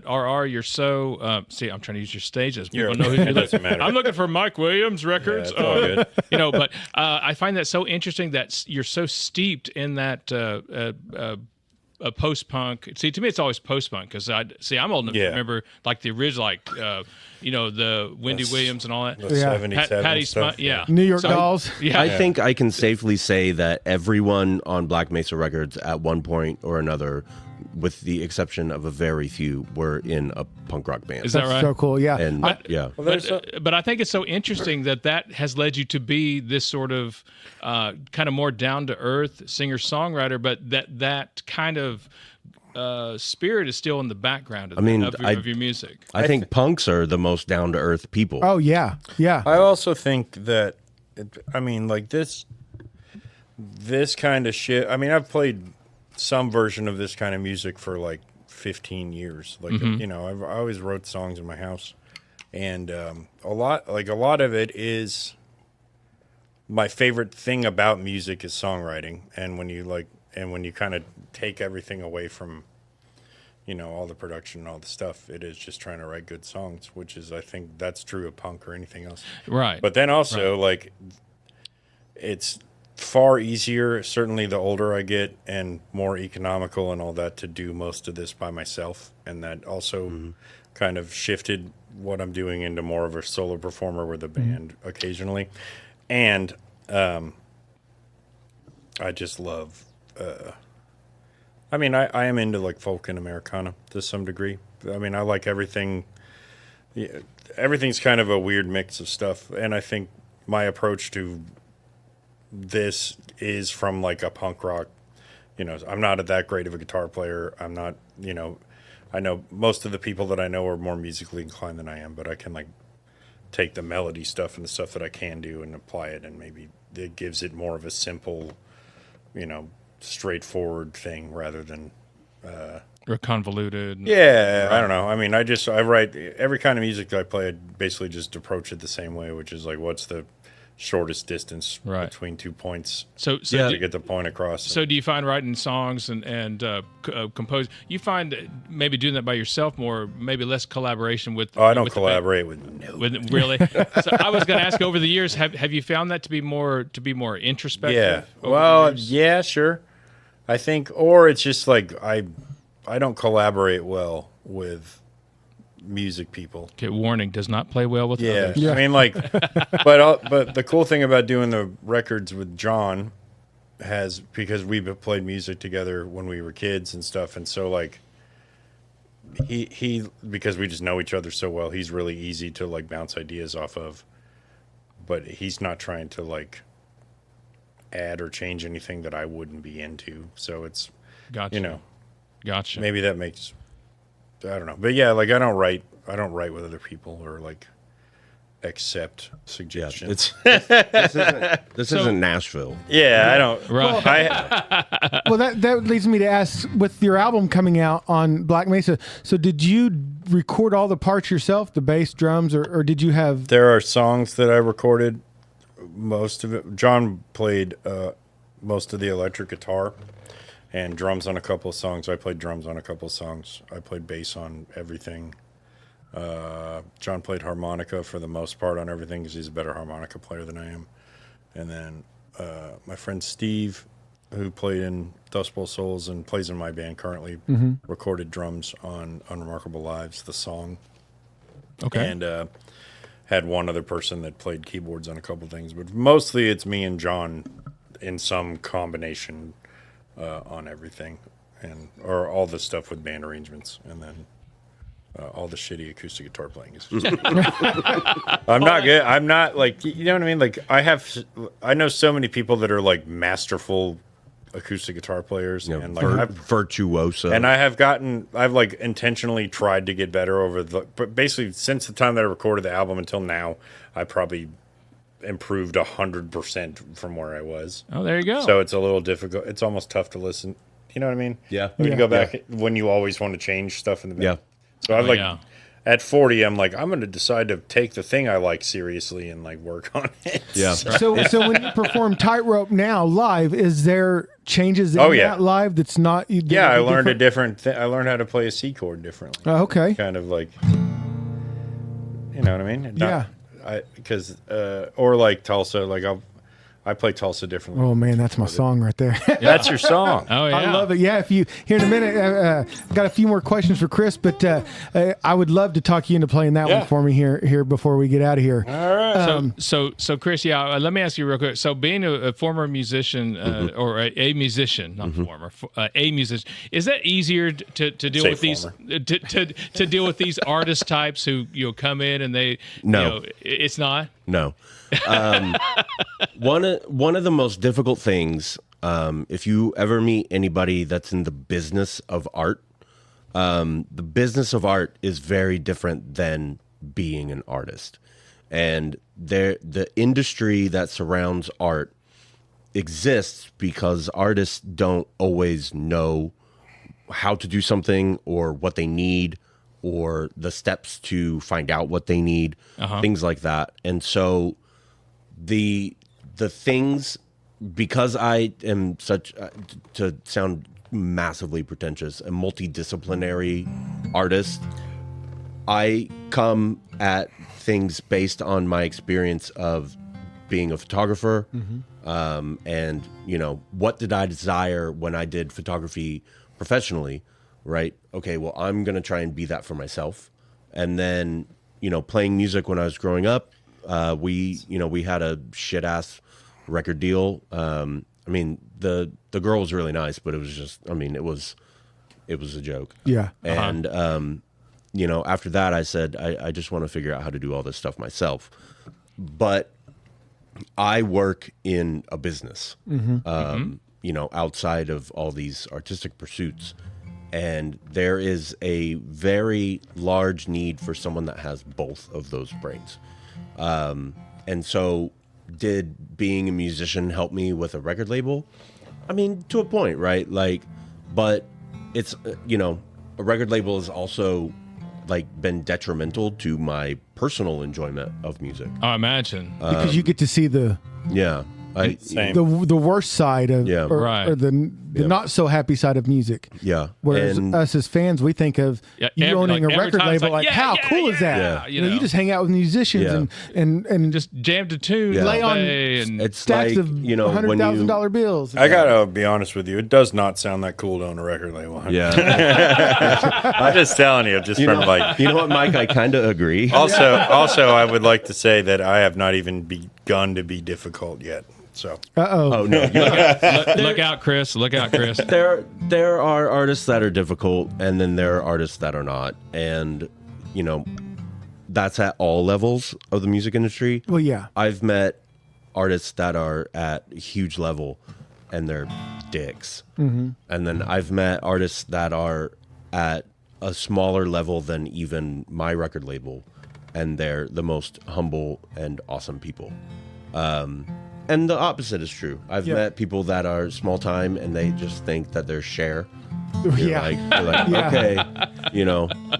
RR, you're so see, I'm trying to use your stage as people know who It you're doesn't matter. I'm looking for Mike Williams records. Yeah, it's all good. You know, but I find that so interesting that you're so steeped in that post punk. See, to me, it's always post punk because I'm old enough to remember like the original, like the Wendy Williams and all that. The 77 Patty stuff. Smut, yeah. New York Dolls. Yeah, I think I can safely say that everyone on Black Mesa Records at one point or another, with the exception of a very few, were in a punk rock band. Is that That's right? so cool. Yeah. And yeah. But I think it's so interesting that has led you to be this sort of kind of more down to earth singer songwriter, but that kind of spirit is still in the background of your music. I think punks are the most down to earth people. Oh yeah. Yeah. I also think that, like this kind of shit. I mean, I've played some version of this kind of music for like 15 years. Like, I always wrote songs in my house, and a lot of it is my favorite thing about music is songwriting. And when you kind of take everything away from, all the production and all the stuff, it is just trying to write good songs, which is, I think that's true of punk or anything else. Right. But then also, like, it's far easier, certainly the older I get, and more economical and all that, to do most of this by myself. And that also kind of shifted what I'm doing into more of a solo performer with a band occasionally. And I just love... I am into like folk and Americana to some degree. I mean, I like everything. Yeah, everything's kind of a weird mix of stuff, and I think my approach to this is from like a punk rock. I'm not that great of a guitar player. I'm not. I know most of the people that I know are more musically inclined than I am, but I can like take the melody stuff and the stuff that I can do and apply it and maybe it gives it more of a simple, straightforward thing rather than Or convoluted. Yeah, I don't know. I mean, I write every kind of music that I play. I basically just approach it the same way, which is like, what's the shortest distance between 2 points So to get the point across. So do you find writing songs and compose? You find maybe doing that by yourself more, maybe less collaboration with. I don't collaborate with nobody. Really? So I was going to ask, over the years, have you found that to be more introspective? Yeah. over Well, the years? yeah, sure. I think, or it's just like I don't collaborate well with music people. Okay, warning: does not play well with others. Yeah. I mean, like, but the cool thing about doing the records with John because we've played music together when we were kids and stuff, and so like he because we just know each other so well, he's really easy to like bounce ideas off of, but he's not trying to like add or change anything that I wouldn't be into. So it's Gotcha. Gotcha. maybe that makes. I don't know, but yeah, like I don't write with other people or like accept suggestions. This isn't Nashville. Yeah, I don't. Right. Well, that leads me to ask, with your album coming out on Black Mesa, so did you record all the parts yourself, the bass, drums, or did you have... There are songs that I recorded, most of it. John played most of the electric guitar and drums on a couple of songs. I played drums on a couple of songs. I played bass on everything. John played harmonica for the most part on everything because he's a better harmonica player than I am. And then my friend Steve, who played in Dust Bowl Souls and plays in my band currently, recorded drums on Unremarkable Lives, the song. Okay. And had one other person that played keyboards on a couple things. But mostly it's me and John in some combination on everything. Or all the stuff with band arrangements. And then all the shitty acoustic guitar playing is just I'm not good. I'm not like, you know what I mean? Like I know so many people that are like masterful acoustic guitar players and like virtuoso. And I've like intentionally tried to get better but basically since the time that I recorded the album until now, I probably improved 100% from where I was. Oh, there you go. So it's a little difficult. It's almost tough to listen. You know what I mean? Yeah. When you go back when you always want to change stuff in the band. Yeah. So I'm at 40, I'm like, I'm going to decide to take the thing I like seriously and like work on it. Yeah. So when you perform Tightrope now live, is there changes in that live that's not... I learned a different thing. I learned how to play a C chord differently. Oh, okay. Kind of like, you know what I mean? Because, or like Tulsa, like I play Tulsa differently. Oh, man, that's my song right there. That's your song. Oh, yeah. I love it. Yeah, if you here in a minute, got a few more questions for Kris, but I would love to talk you into playing that one for me here before we get out of here. All right. So Kris, let me ask you real quick. So being a former musician or a musician, not former, a musician, is that easier to deal with these to deal with these artist types who come in and they it's not? No. One of the most difficult things, if you ever meet anybody that's in the business of art, the business of art is very different than being an artist. And the industry that surrounds art exists because artists don't always know how to do something or what they need or the steps to find out what they need, things like that. And so the things, because I am such, to sound massively pretentious, a multidisciplinary artist, I come at things based on my experience of being a photographer, and what did I desire when I did photography professionally, right? Okay, well, I'm gonna try and be that for myself. And then playing music when I was growing up, we had a shit ass record deal. I mean, the girl was really nice, but it was just, it was a joke. Yeah. And after that, I said, I just want to figure out how to do all this stuff myself. But I work in a business, outside of all these artistic pursuits. And there is a very large need for someone that has both of those brains. And so did being a musician help me with a record label? I mean, to a point, right? Like, but it's, a record label has also like been detrimental to my personal enjoyment of music. I imagine. Because you get to see the Same. the worst side of Right. or the not so happy side of music. Yeah. Whereas And- us as fans, we think of you owning a every record time it's label. Like, how cool is that? Yeah, You know, you just hang out with musicians and just just jammed to tune Yeah. all lay on day and It's stacks like, of $100,000 bills. I gotta be honest with you. It does not sound that cool to own a record label. Yeah. I'm just telling you, just from like. You know what, Mike? I kind of agree. Also, I would like to say that I have not even begun to be difficult yet. So Oh no. look out, Kris. Look out, Kris. There are artists that are difficult, and then there are artists that are not, and that's at all levels of the music industry. Well, yeah. I've met artists that are at a huge level, and they're dicks, and then I've met artists that are at a smaller level than even my record label, and they're the most humble and awesome people. And the opposite is true. I've met people that are small time and they just think that they're Cher. You're like, Yeah. okay,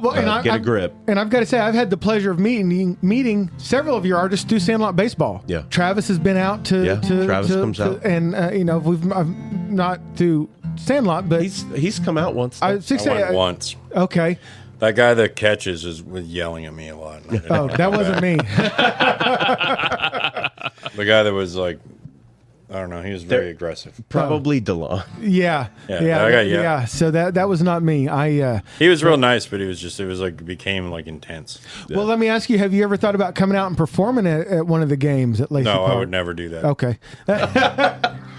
Well, get a grip. And I've got to say, I've had the pleasure of meeting several of your artists through Sandlot Baseball. Yeah. Travis has been out to Travis comes out. and I've not to Sandlot, but He's come out once. I went once. Okay. That guy that catches was yelling at me a lot. Oh, that wasn't me. The guy that was like, I don't know, he was very aggressive. Probably DeLon. Yeah. So that was not me. He was real nice, but it became like intense. Well, let me ask you: have you ever thought about coming out and performing at one of the games at Lacey No, Park? I would never do that. Okay.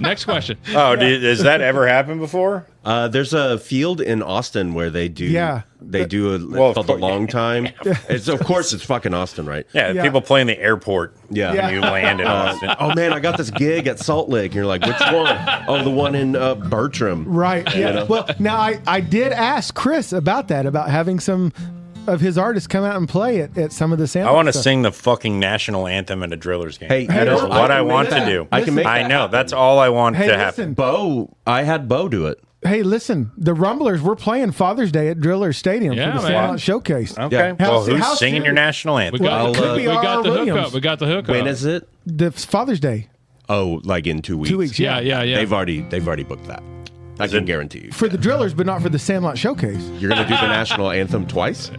Next question. Oh, has that ever happened before? There's a field in Austin where they do. Yeah. They do it's Well, of called the course. Long Time. Of course it's fucking Austin, right? Yeah, people play in the airport. Yeah. Yeah. When you land in Austin. Oh man, I got this gig at Salt Lake. And you're like, which one? Oh, the one in Bertram. Right. Yeah. Well, now I did ask Kris about that, about having some of his artists come out and play at some of the samples. I want to sing the fucking national anthem at a Drillers game. Hey, that is I what can I make want that. to do. I can make I that know. happen. That's all I want Hey, to listen. happen. I had Bo do it. Hey, listen, the Rumblers, we're playing Father's Day at Drillers Stadium Yeah, for the man. Sandlot Showcase. Okay. Yeah. Well, How who's singing soon- your national anthem? We got, could be we got R.R. the Williams. hookup. We got the hookup. When is it? The Father's Day. Oh, like in 2 weeks. 2 weeks, Yeah, yeah, yeah. They've already booked that. I can guarantee you. For the Drillers, but not for the Sandlot Showcase. You're gonna do the national anthem twice?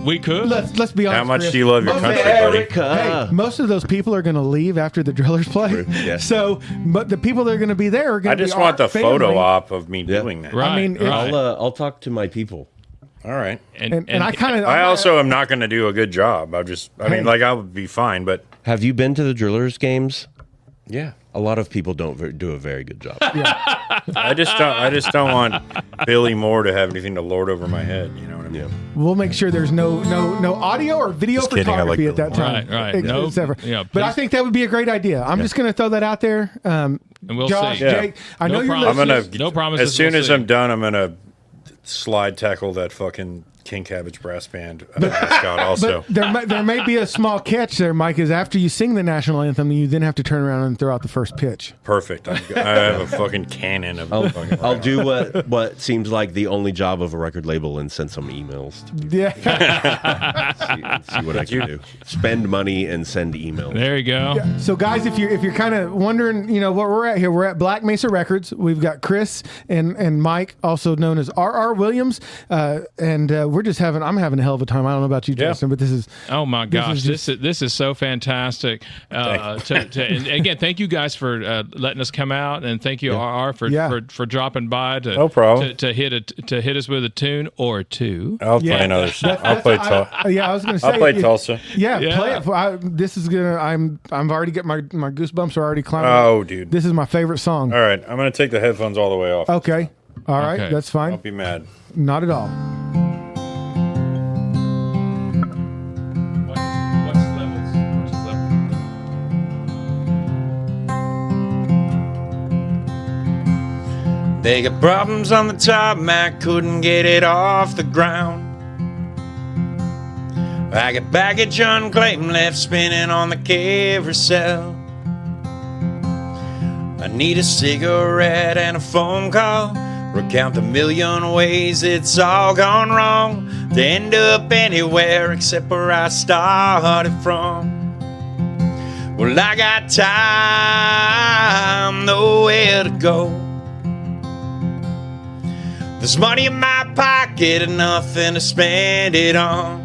We could. Let's be honest. How much Chris. do you love your country, buddy? Hey, most of those people are going to leave after the Drillers play. Yeah. So, but the people that are going to be there are going I to be just want the our family. photo op of me doing that. Right. I mean, right. I'll talk to my people. All right. And I kind of. I also am not going to do a good job. I Hey. mean, like I would be fine, but Have you been to the Drillers games? yeah. A lot of people don't do a very good job. I just don't want Billy Moore to have anything to lord over my head. You know what I mean? We'll make sure there's no audio or video Just kidding, I like photography at that Bill Moore. time. Right, right. No, Except for- yeah, but I please. think that would be a great idea. I'm just going to throw that out there. And we'll Josh, see. Yeah. Jake, I know No you're promises. listening. No promises, As soon we'll as see. I'm done, I'm gonna slide tackle that fucking King Cabbage brass band mascot. Also, But there may be a small catch there, Mike, is after you sing the national anthem, you then have to turn around and throw out the first pitch. perfect. I have a fucking cannon of. fucking I'll do what seems like the only job of a record label and send some emails to Yeah. see what I can do. Spend money and send emails. There you go. So, guys, if you're kind of wondering, you know, what we're at here, we're at Black Mesa Records. We've got Kris and Mike, also known as R.R. Williams, and I'm having a hell of a time. I don't know about you, Yeah. Justin, but this is Oh my gosh, is this is so fantastic! And again, thank you guys for letting us come out, and thank you RR for dropping by to No problem. to hit us with a tune or two. I'll Yeah. play another. I'll play. I was going to say. I'll play if- Tulsa. Yeah, Yeah. play it. This is gonna. I'm already getting my goosebumps are already climbing. Oh, dude. This is my favorite song. All right, I'm gonna take the headphones all the way off. Okay, all right, Okay. that's fine. Don't be mad. Not at all. They got problems on the top, Mac couldn't get it off the ground. I got baggage unclaimed left spinning on the carousel. I need a cigarette and a phone call. Recount the million ways it's all gone wrong. To end up anywhere except where I started from. Well, I got time, nowhere to go. There's money in my pocket and nothing to spend it on.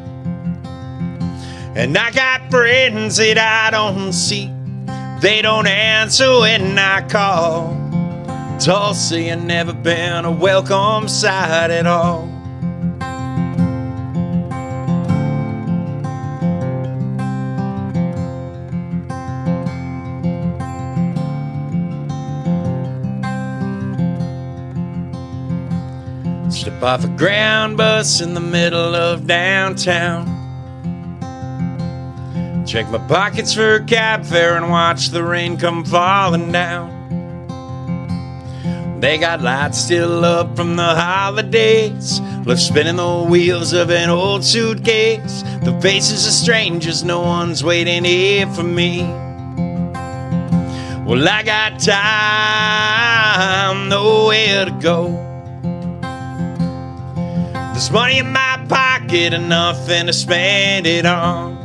And I got friends that I don't see. They don't answer when I call. Tulsa, you never been a welcome sight at all. Step off a ground bus in the middle of downtown. Check my pockets for a cab fare and watch the rain come falling down. They got lights still up from the holidays, left spinning the wheels of an old suitcase. The faces of strangers, no one's waiting here for me. Well, I got time, nowhere to go. There's money in my pocket and nothing to spend it on.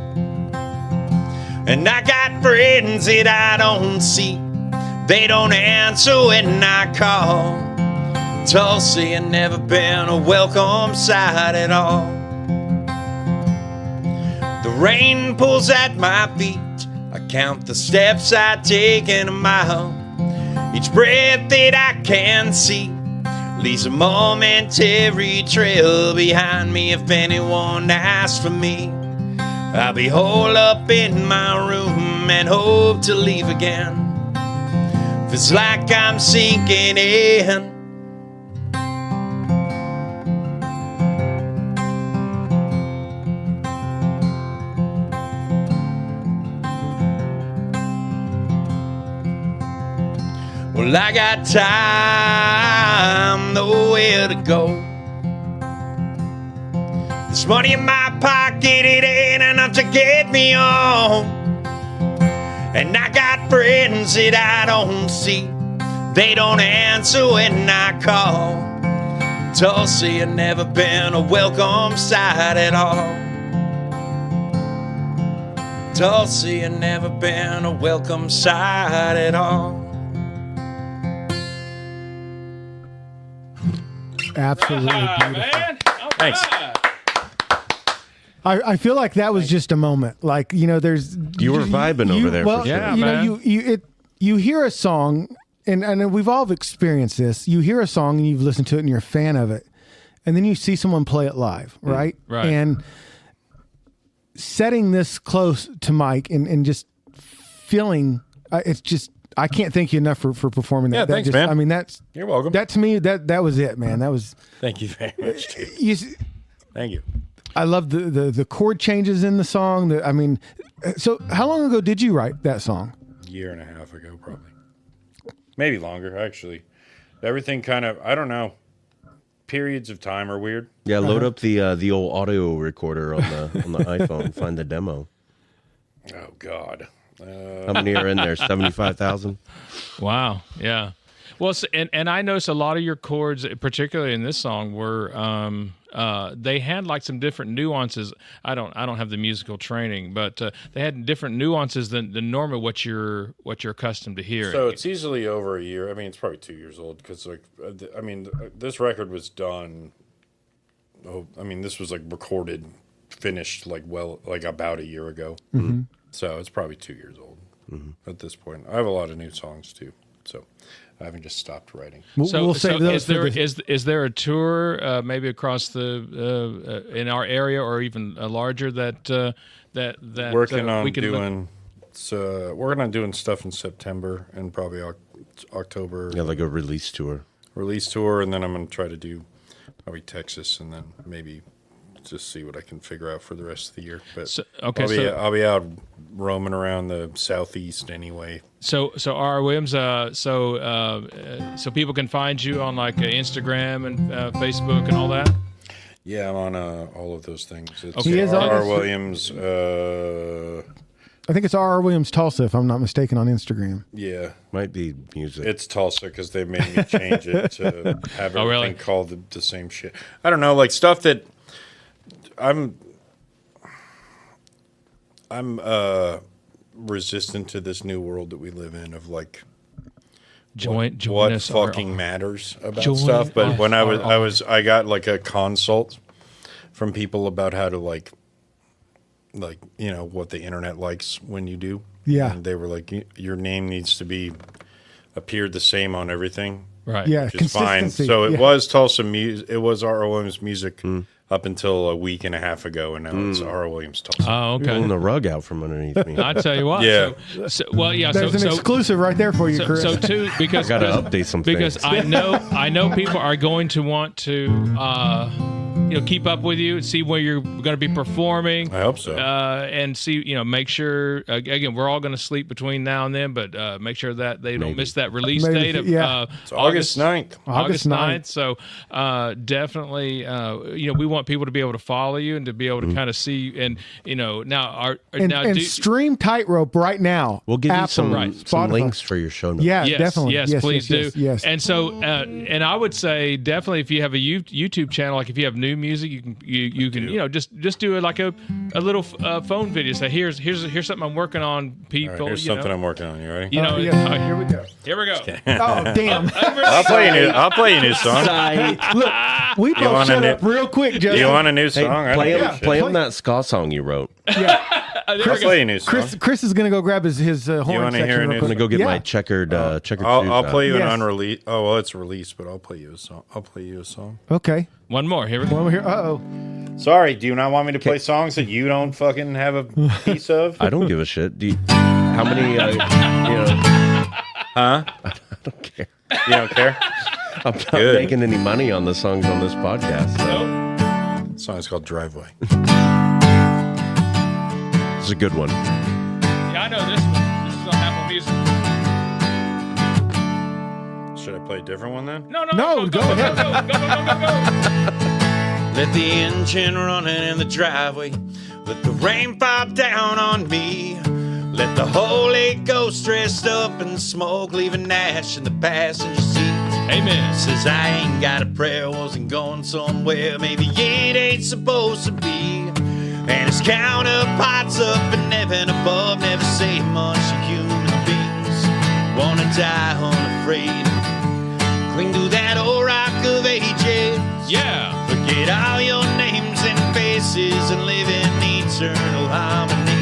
And I got friends that I don't see. They don't answer when I call. Tulsa, you never been a welcome sight at all. The rain pulls at my feet. I count the steps I take in a mile. Each breath that I can see leaves a momentary trail behind me. If anyone asks for me, I'll be holed up in my room and hope to leave again. Feels like I'm sinking in. Well, I got time, nowhere to go. There's money in my pocket, it ain't enough to get me home. And I got friends that I don't see. They don't answer when I call. Tulsa, you never been a welcome sight at all. Tulsa, you never been a welcome sight at all. Absolutely beautiful. Man. Thanks. I feel like that was just a moment. Like, you know, there's You were vibing over there. Well, For sure. Yeah, you man. know, you hear a song, and we've all experienced this. You hear a song and you've listened to it and you're a fan of it, and then you see someone play it live, right? Right. And setting this close to Mike and just feeling, it's just, I can't thank you enough for performing that. Yeah, That thanks, just, man. I mean, You're welcome. that to me, that was it, man. That was, Thank you very much, dude. Thank you. I love the chord changes in the song. I mean, so how long ago did you write that song? A year and a half ago, probably. Maybe longer, actually. Everything kind of, I don't know. Periods of time are weird. Yeah, load up the old audio recorder on the iPhone. Find the demo. Oh, God. How many are in there? 75,000. Wow. Yeah. Well, and I noticed a lot of your chords, particularly in this song, were they had like some different nuances. I don't have the musical training, but they had different nuances than normally what you're accustomed to hearing. So it's easily over a year. I mean, it's probably 2 years old because, like, I mean, this record was done. Oh, I mean, this was like recorded, finished like about a year ago. Mm-hmm. So it's probably 2 years old at this point. I have a lot of new songs too, so I haven't just stopped writing. We'll save those. Is there a tour maybe across the in our area or even larger that Working on we can doing. Working on doing stuff in September and probably October. Yeah, like a release tour. Release tour, and then I'm going to try to do probably Texas, and then maybe just see what I can figure out for the rest of the year. But I'll be out roaming around the southeast anyway. So R.R Williams, so people can find you on like Instagram and Facebook and all that. Yeah, I'm on all of those things. It's He is on R.R it. Williams. I think it's R.R. Williams Tulsa, if I'm not mistaken, on Instagram. Yeah. Might be music. It's Tulsa because they made me change it to have everything really? called the same shit. I don't know, like stuff that I'm resistant to this new world that we live in of like Join what us, fucking matters about Join stuff. But us, when I RR. I got like a consult from people about how to like you know what the internet likes when you do. Yeah. And they were like, your name needs to be appeared the same on everything. Right. Yeah, Which is fine. consistency. So it yeah. was Tulsa music. It was R.R. Williams music up until a week and a half ago, and now it's R.R. Williams Tulsa. Oh, Pulling okay. the rug out from underneath me. I tell you what. Yeah. Well, yeah. There's an exclusive right there for you, Chris. So too, because I gotta update some because things. I know people are going to want to keep up with you, see where you're going to be performing. I hope so. And see, make sure again, we're all going to sleep between now and then, but make sure that they don't miss that release Maybe, date of yeah. It's August 9th. August 9th. So definitely, we want people to be able to follow you and to be able to kind of see and now and stream Tightrope right now. We'll give you Apple, some Spotify. links for your show notes. Yeah, Yes, definitely. yes, please do. Yes. And so, and I would say definitely if you have a YouTube channel, like if you have new music, you can just do it like a little phone video. Say here's something I'm working on, people. All right, here's something I'm working on. You ready? Yeah. Here we go. Here we go. Oh, damn. I'll play you a new song. Look, we both want a shut new- up real quick, Do Justin. you want a new Hey, song? I don't play give a him, shit. play him that ska song you wrote. I'll play you a new song. Chris is going to go grab his horn wanna section hear a real new I'm quick. gonna go get Yeah. my checkered shoes I'll out. play you Yes. an unreleased. Oh well, it's released, but I'll play you a song. I'll play you a song. Okay. One more. Here we go. One here. Uh-oh. Sorry, do you not want me to play songs that you don't fucking have a piece of? I don't give a shit. How many? Huh? I don't care. You don't care? I'm not Good. making any money on the songs on this podcast. So The song's called Driveway. it's a good one. Yeah, I know this one. This is on Apple Music. Should I play a different one then? No, go ahead. Go. Let the engine running in the driveway. Let the rain pop down on me. Let the Holy Ghost dressed up in smoke, leaving ash in the passenger seat. Amen. Says I ain't got a prayer, wasn't going somewhere. Maybe it ain't supposed to be. And his counterparts up in heaven above never say much to human beings. Wanna die unafraid. Cling to that old rock of ages. Yeah. Forget all your names and faces and live in eternal harmony.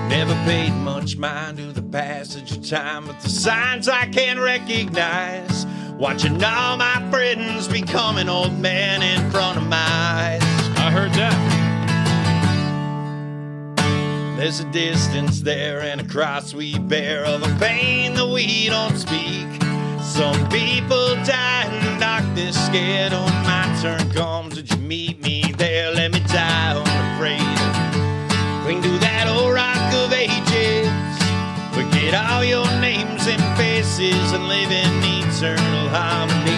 Never paid much mind to the passage of time, but the signs I can't recognize. Watching all my friends becoming old men in front of my eyes. I heard that. There's a distance there and a cross we bear of a pain that we don't speak. Some people die in darkness, scared when my turn comes. Would you meet me there? Let me die unafraid. Cling to that old rock of ages. Forget all your names and faces and live in eternal harmony.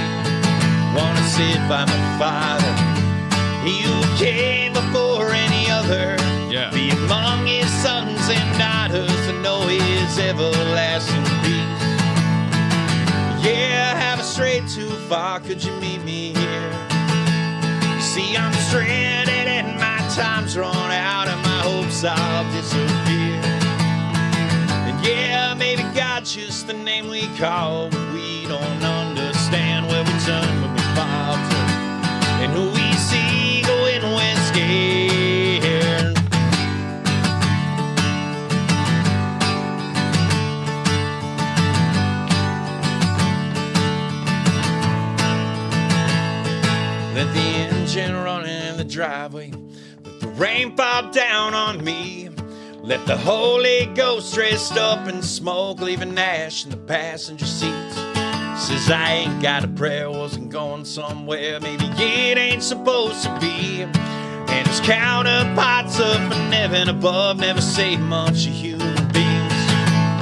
Wanna sit by my Father, He who came before any other. Yeah. Be among His sons and daughters and know His everlasting peace. Yeah, I haven't strayed too far. Could you meet me here? You see, I'm stranded and my time's run out and my hopes all disappear. And yeah, maybe God's just the name we call, but we don't understand where we turn when we falter and who we see going when scared. Let the engine running in the driveway. Let the rain pop down on me. Let the Holy Ghost dressed up in smoke, leaving ash in the passenger seats. Says I ain't got a prayer, wasn't going somewhere. Maybe it ain't supposed to be. And his counterparts up in heaven above never say much to human beings.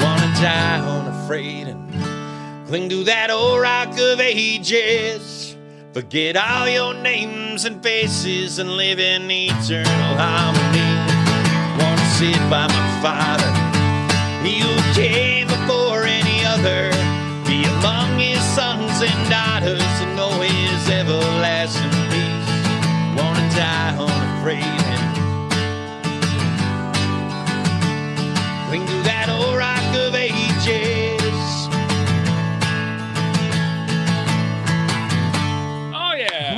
Wanna die unafraid. unafraid and cling to that old rock of ages. Forget all your names and faces and live in eternal harmony. Wanna sit by my Father, He who came before any other, be among His sons and daughters and know His everlasting peace. Wanna die unafraid and cling to that old rock of ages. Oh yeah.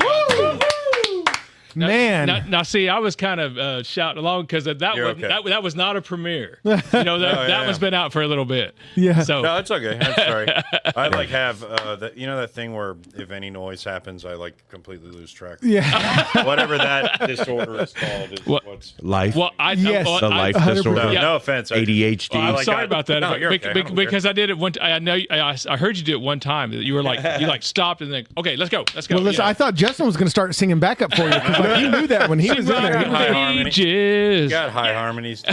Man. Now, see, I was kind of shouting along because that that was not a premiere. That one's been out for a little bit. Yeah. So No, it's okay. I'm sorry. I like have that thing where if any noise happens, I like completely lose track. Yeah. Whatever that disorder is called. Is what's Life. well, Yes. the life 100%. disorder. no offense. ADHD. I'm like, sorry about that. No, you're okay. I don't care. Because I did it one. I know. I heard you do it one time. That you were like you stopped and then okay, let's go. Well, listen, I thought Justin was going to start singing backup for you because he knew that when he was in there. He was high like, harmony. Ages. Got high harmonies.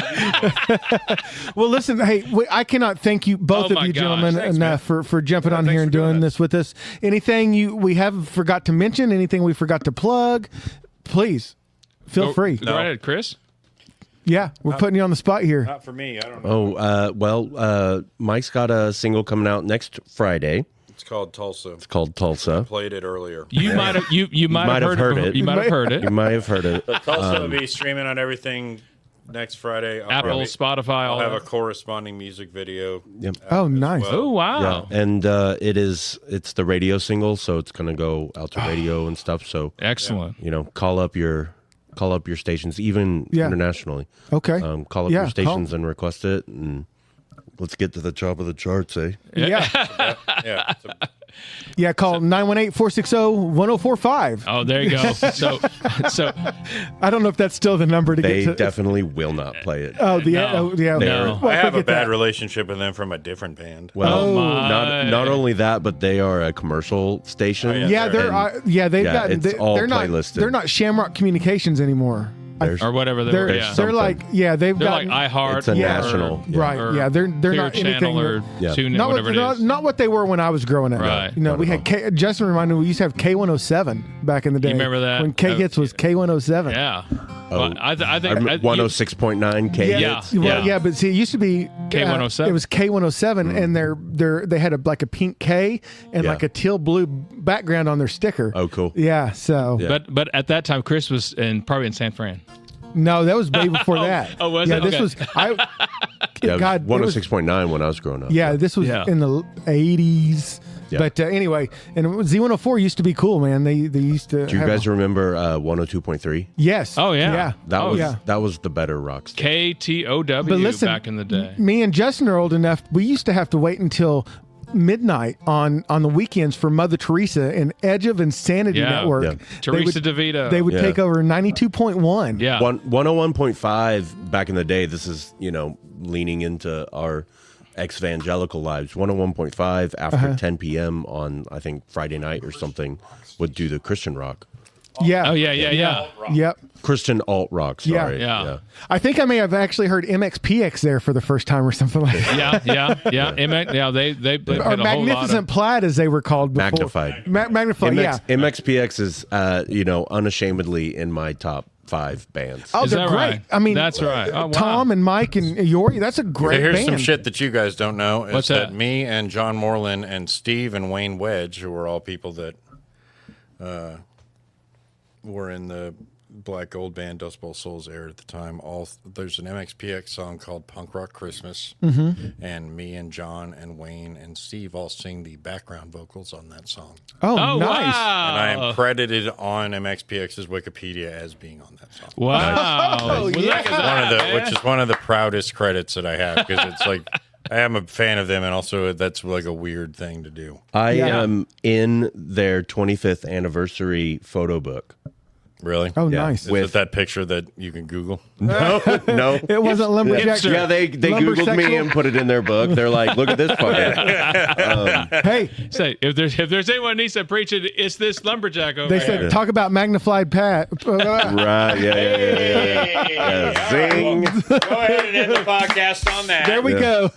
well, listen, hey, I cannot thank you, both Oh, of my you gosh. gentlemen, Thanks, enough man. for jumping on thanks here and for doing doing this. this with us. Anything we have forgot to mention, anything we forgot to plug, please feel free. Go right ahead, Chris. Yeah, we're putting you on the spot here. Not for me. I don't know. Well, Mike's got a single coming out next Friday. It's called Tulsa. It's called Tulsa. Played it earlier. You might have you might have heard it. You might have heard it. You might have heard it. But Tulsa will be streaming on everything next Friday. Apple, Spotify, I'll all have a that. corresponding music video. Yep. Oh, nice. well. Oh wow. Yeah, and it's the radio single, so it's gonna go out to radio and stuff. So Excellent. call up your stations, even Yeah. internationally. Okay. Call up Yeah, your stations and request it, and let's get to the top of the charts, eh? Yeah. Yeah. Yeah, call 918-460-1045. Oh, there you go. So I don't know if that's still the number to They get to. definitely will not play it. Oh, the No. yeah. No. Well, I have a forget bad that. relationship with them from a different band. Well, Oh, not only that, but they are a commercial station. Oh, yeah. Yeah, they're And- they've yeah, gotten it's all they're not playlisted. they're not Shamrock Communications anymore. There's- or whatever they They're were. Yeah. they're something. like they've They're got like iHeart. It's a Yeah. national. right. or Yeah, they're Clear not anything. Channel or Yeah. TuneIn, Not whatever it is. not what they were when I was growing up. Right. You know, Not we at had Justin reminded me we used to have K107 back in the day. remember that? When K Oh, Hits was K107. Yeah. Oh, Well, I think 106.9 K. Yeah, hits. well, yeah, but see, it used to be K107. It was K107, and they had like a pink K and Yeah. like a teal blue background on their sticker. Oh, cool. Yeah, so Yeah. But at that time, Chris was probably in San Fran. no, that was way before that. Oh, was yeah, it? this Okay. was Yeah, God, it was- 106.9 when I was growing up. Yeah, this was Yeah. in the 80s. Yeah. But anyway, and Z104 used to be cool, man. They used to. Do you have guys remember 102.3? Yes. Oh, yeah. Yeah. That Oh, was yeah. that was the better rock station. KTOW But listen, back in the day. Me and Justin are old enough. We used to have to wait until midnight on the weekends for Mother Teresa and Edge of Insanity Yeah. Network. Yeah. Teresa DeVito. They would Yeah. take over 92.1. Yeah. 101.5 back in the day. This is leaning into our ex-evangelical lives. 101.5 after 10 p.m. on I think Friday night or something would do the Christian rock, Yeah. Oh yeah. Yep. Christian alt rock. Yeah. Sorry, Yeah. I think I may have actually heard MXPX there for the first time or something like that. Yeah. Yeah. They played Or a whole lot Magnificent of. Plaid, as they were called before. Magnified. Magnified, yeah. MXPX is unashamedly in my top 5 bands. Oh, Is they're that great. right? I mean, That's right. Oh, wow. Tom and Mike and Yori, that's a great Here's band. some shit that you guys don't know. Is What's that? Me and John Moreland and Steve and Wayne Wedge, who were all people that were in the Black Gold Band Dust Bowl Souls era at the time. There's an MXPX song called Punk Rock Christmas, and me and John and Wayne and Steve all sing the background vocals on that song. Oh, Oh nice. wow. And I am credited on MXPX's Wikipedia as being on that song. Wow. Oh, Well, yeah. look at that, Which is one of the proudest credits that I have, because it's like I am a fan of them, and also that's like a weird thing to do. I Yeah. am in their 25th anniversary photo book. Really? Oh, Yeah. nice. Is it that picture that you can Google? No. It wasn't lumberjack. Yeah, they Googled me and put it in their book. They're like, look at this fucker. Hey, Say if there's anyone who needs to preach it, it's this lumberjack over they here. said talk about magnified Pat. Right, yeah. Zing. Go ahead and end the podcast on that. There we go.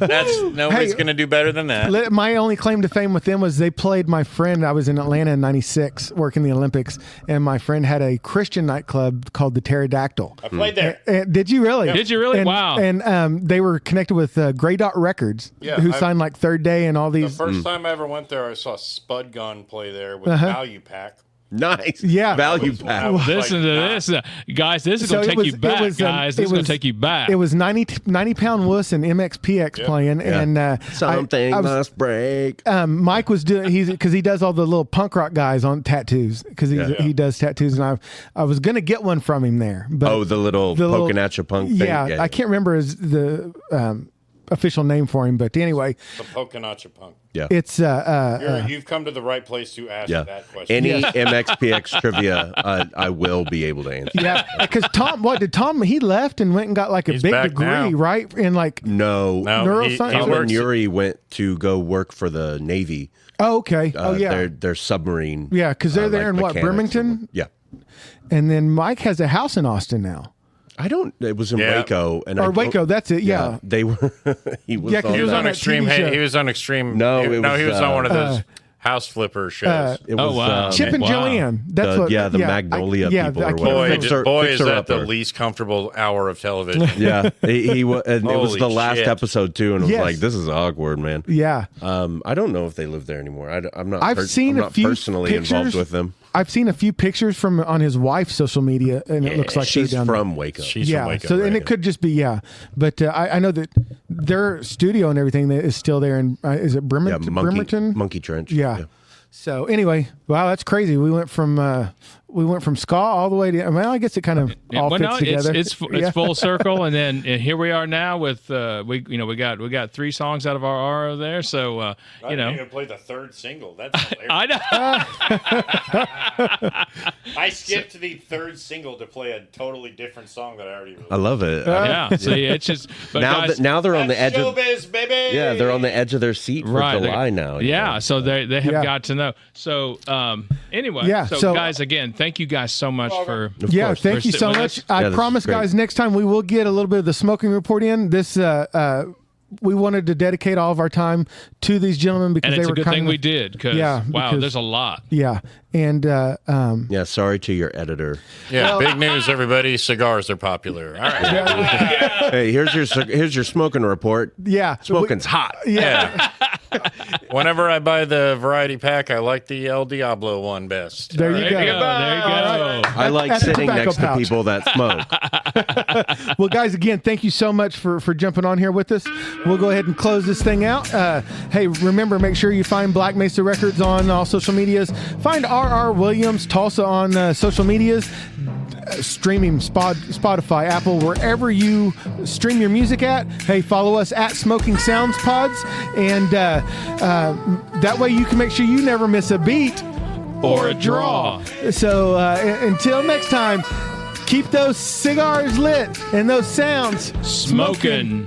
Nobody's going to do better than that. My only claim to fame with them was they played my friend. I was in Atlanta in '96 working the Olympics, and my friend had a Christian nightclub called the Pterodactyl. I played there. Did you really? Did you really? And, Wow. And they were connected with Grey Dot Records, who signed like Third Day and all The these. first time I ever went there, I saw Spud Gun play there with Value Pack. Nice. Yeah. Value I pack. was Listen to like, this, guys. This is So going to it take you was- back, it was, guys. This is going to take you back. It was 90-pound wuss and MXPX playing, and Something I was, must break. Mike was doing because he does all the little punk rock guys on tattoos because he does tattoos, and I was gonna get one from him there. But The little poking at your punk thing. yeah, I can't remember the official name for him, but anyway, The Poconacha Punk. Yeah. it's You've come to the right place to ask Yeah. that question. Any MXPX trivia, I will be able to answer. yeah, because Tom he left and went and got like a He's big back degree, now. right? In like No. Neuroscience? Tom works- and Yuri went to go work for the Navy. oh okay, They're submarine. yeah, because they're there in what, mechanics or- Birmingham, Yeah. and then Mike has a house in Austin now. It was in Yeah. Waco. And Or Waco, that's it, yeah. They were, he was Yeah, 'cause on he was that. on that Extreme. TV show. He was on Extreme. No, he it was, was on one of those house flipper shows. It Oh, was, wow. Chip and Wow. Joanne. That's what. the Magnolia people or I can't whatever. boy, remember. Fixer- is that the Fixer-Upper. least comfortable hour of television. Yeah, he was, and it was Holy the last shit. episode too, and it was Yes. like, "This is awkward, man." Yeah, I don't know if they live there anymore. I'm not. I've seen I'm a not few personally pictures. involved with them. I've seen a few pictures from on his wife's social media, and it looks like She's they're down there. from Waco. She's Yeah, from Waco. so and right? it could just be but I know that their studio and everything that is still there. In is it Bremerton? Bremerton? Monkey Trench. Yeah. So anyway, wow, that's crazy. We went from ska all the way to. Well, I guess it kind of all well, fits no, together. it's full circle, and then here we are now with we got 3 songs out of our R there. So I didn't even play the third single. That's hilarious. I know. I skipped the third single to play a totally different song that I already released. I love it. Yeah, see, it's just but guys, now they're on the edge of. Showbiz, baby. Yeah, they're on the edge of their seat for right, July now. you Yeah, know. so they have Yeah. got to know. So anyway, Yeah, so- guys, again, thank you guys so much for Yeah, course. thank you For so sitting with much. us. I Yeah, this promise, is great. guys, next time we will get a little bit of the smoking report in. This we wanted to dedicate all of our time to these gentlemen because and they it's a were good kind thing of, we did because Yeah, wow, because- there's a lot. Yeah, and Yeah, sorry to your editor. Yeah, big news, everybody. Cigars are popular. All right. Hey, here's your smoking report. yeah, Smoking's hot. Yeah. Whenever I buy the variety pack, I like the El Diablo one best. There you There go. you go. There you go. I like at the sitting tobacco next pouch. to people that smoke. Well, guys, again, thank you so much for jumping on here with us. We'll go ahead and close this thing out. Hey, remember, make sure you find Black Mesa Records on all social medias. Find R.R. Williams, Tulsa on social medias. Streaming Spotify, Apple, wherever you stream your music at. Hey, follow us at Smokin Sounds Pods, and that way you can make sure you never miss a beat Or a draw. So until next time, keep those cigars lit and those sounds Smoking.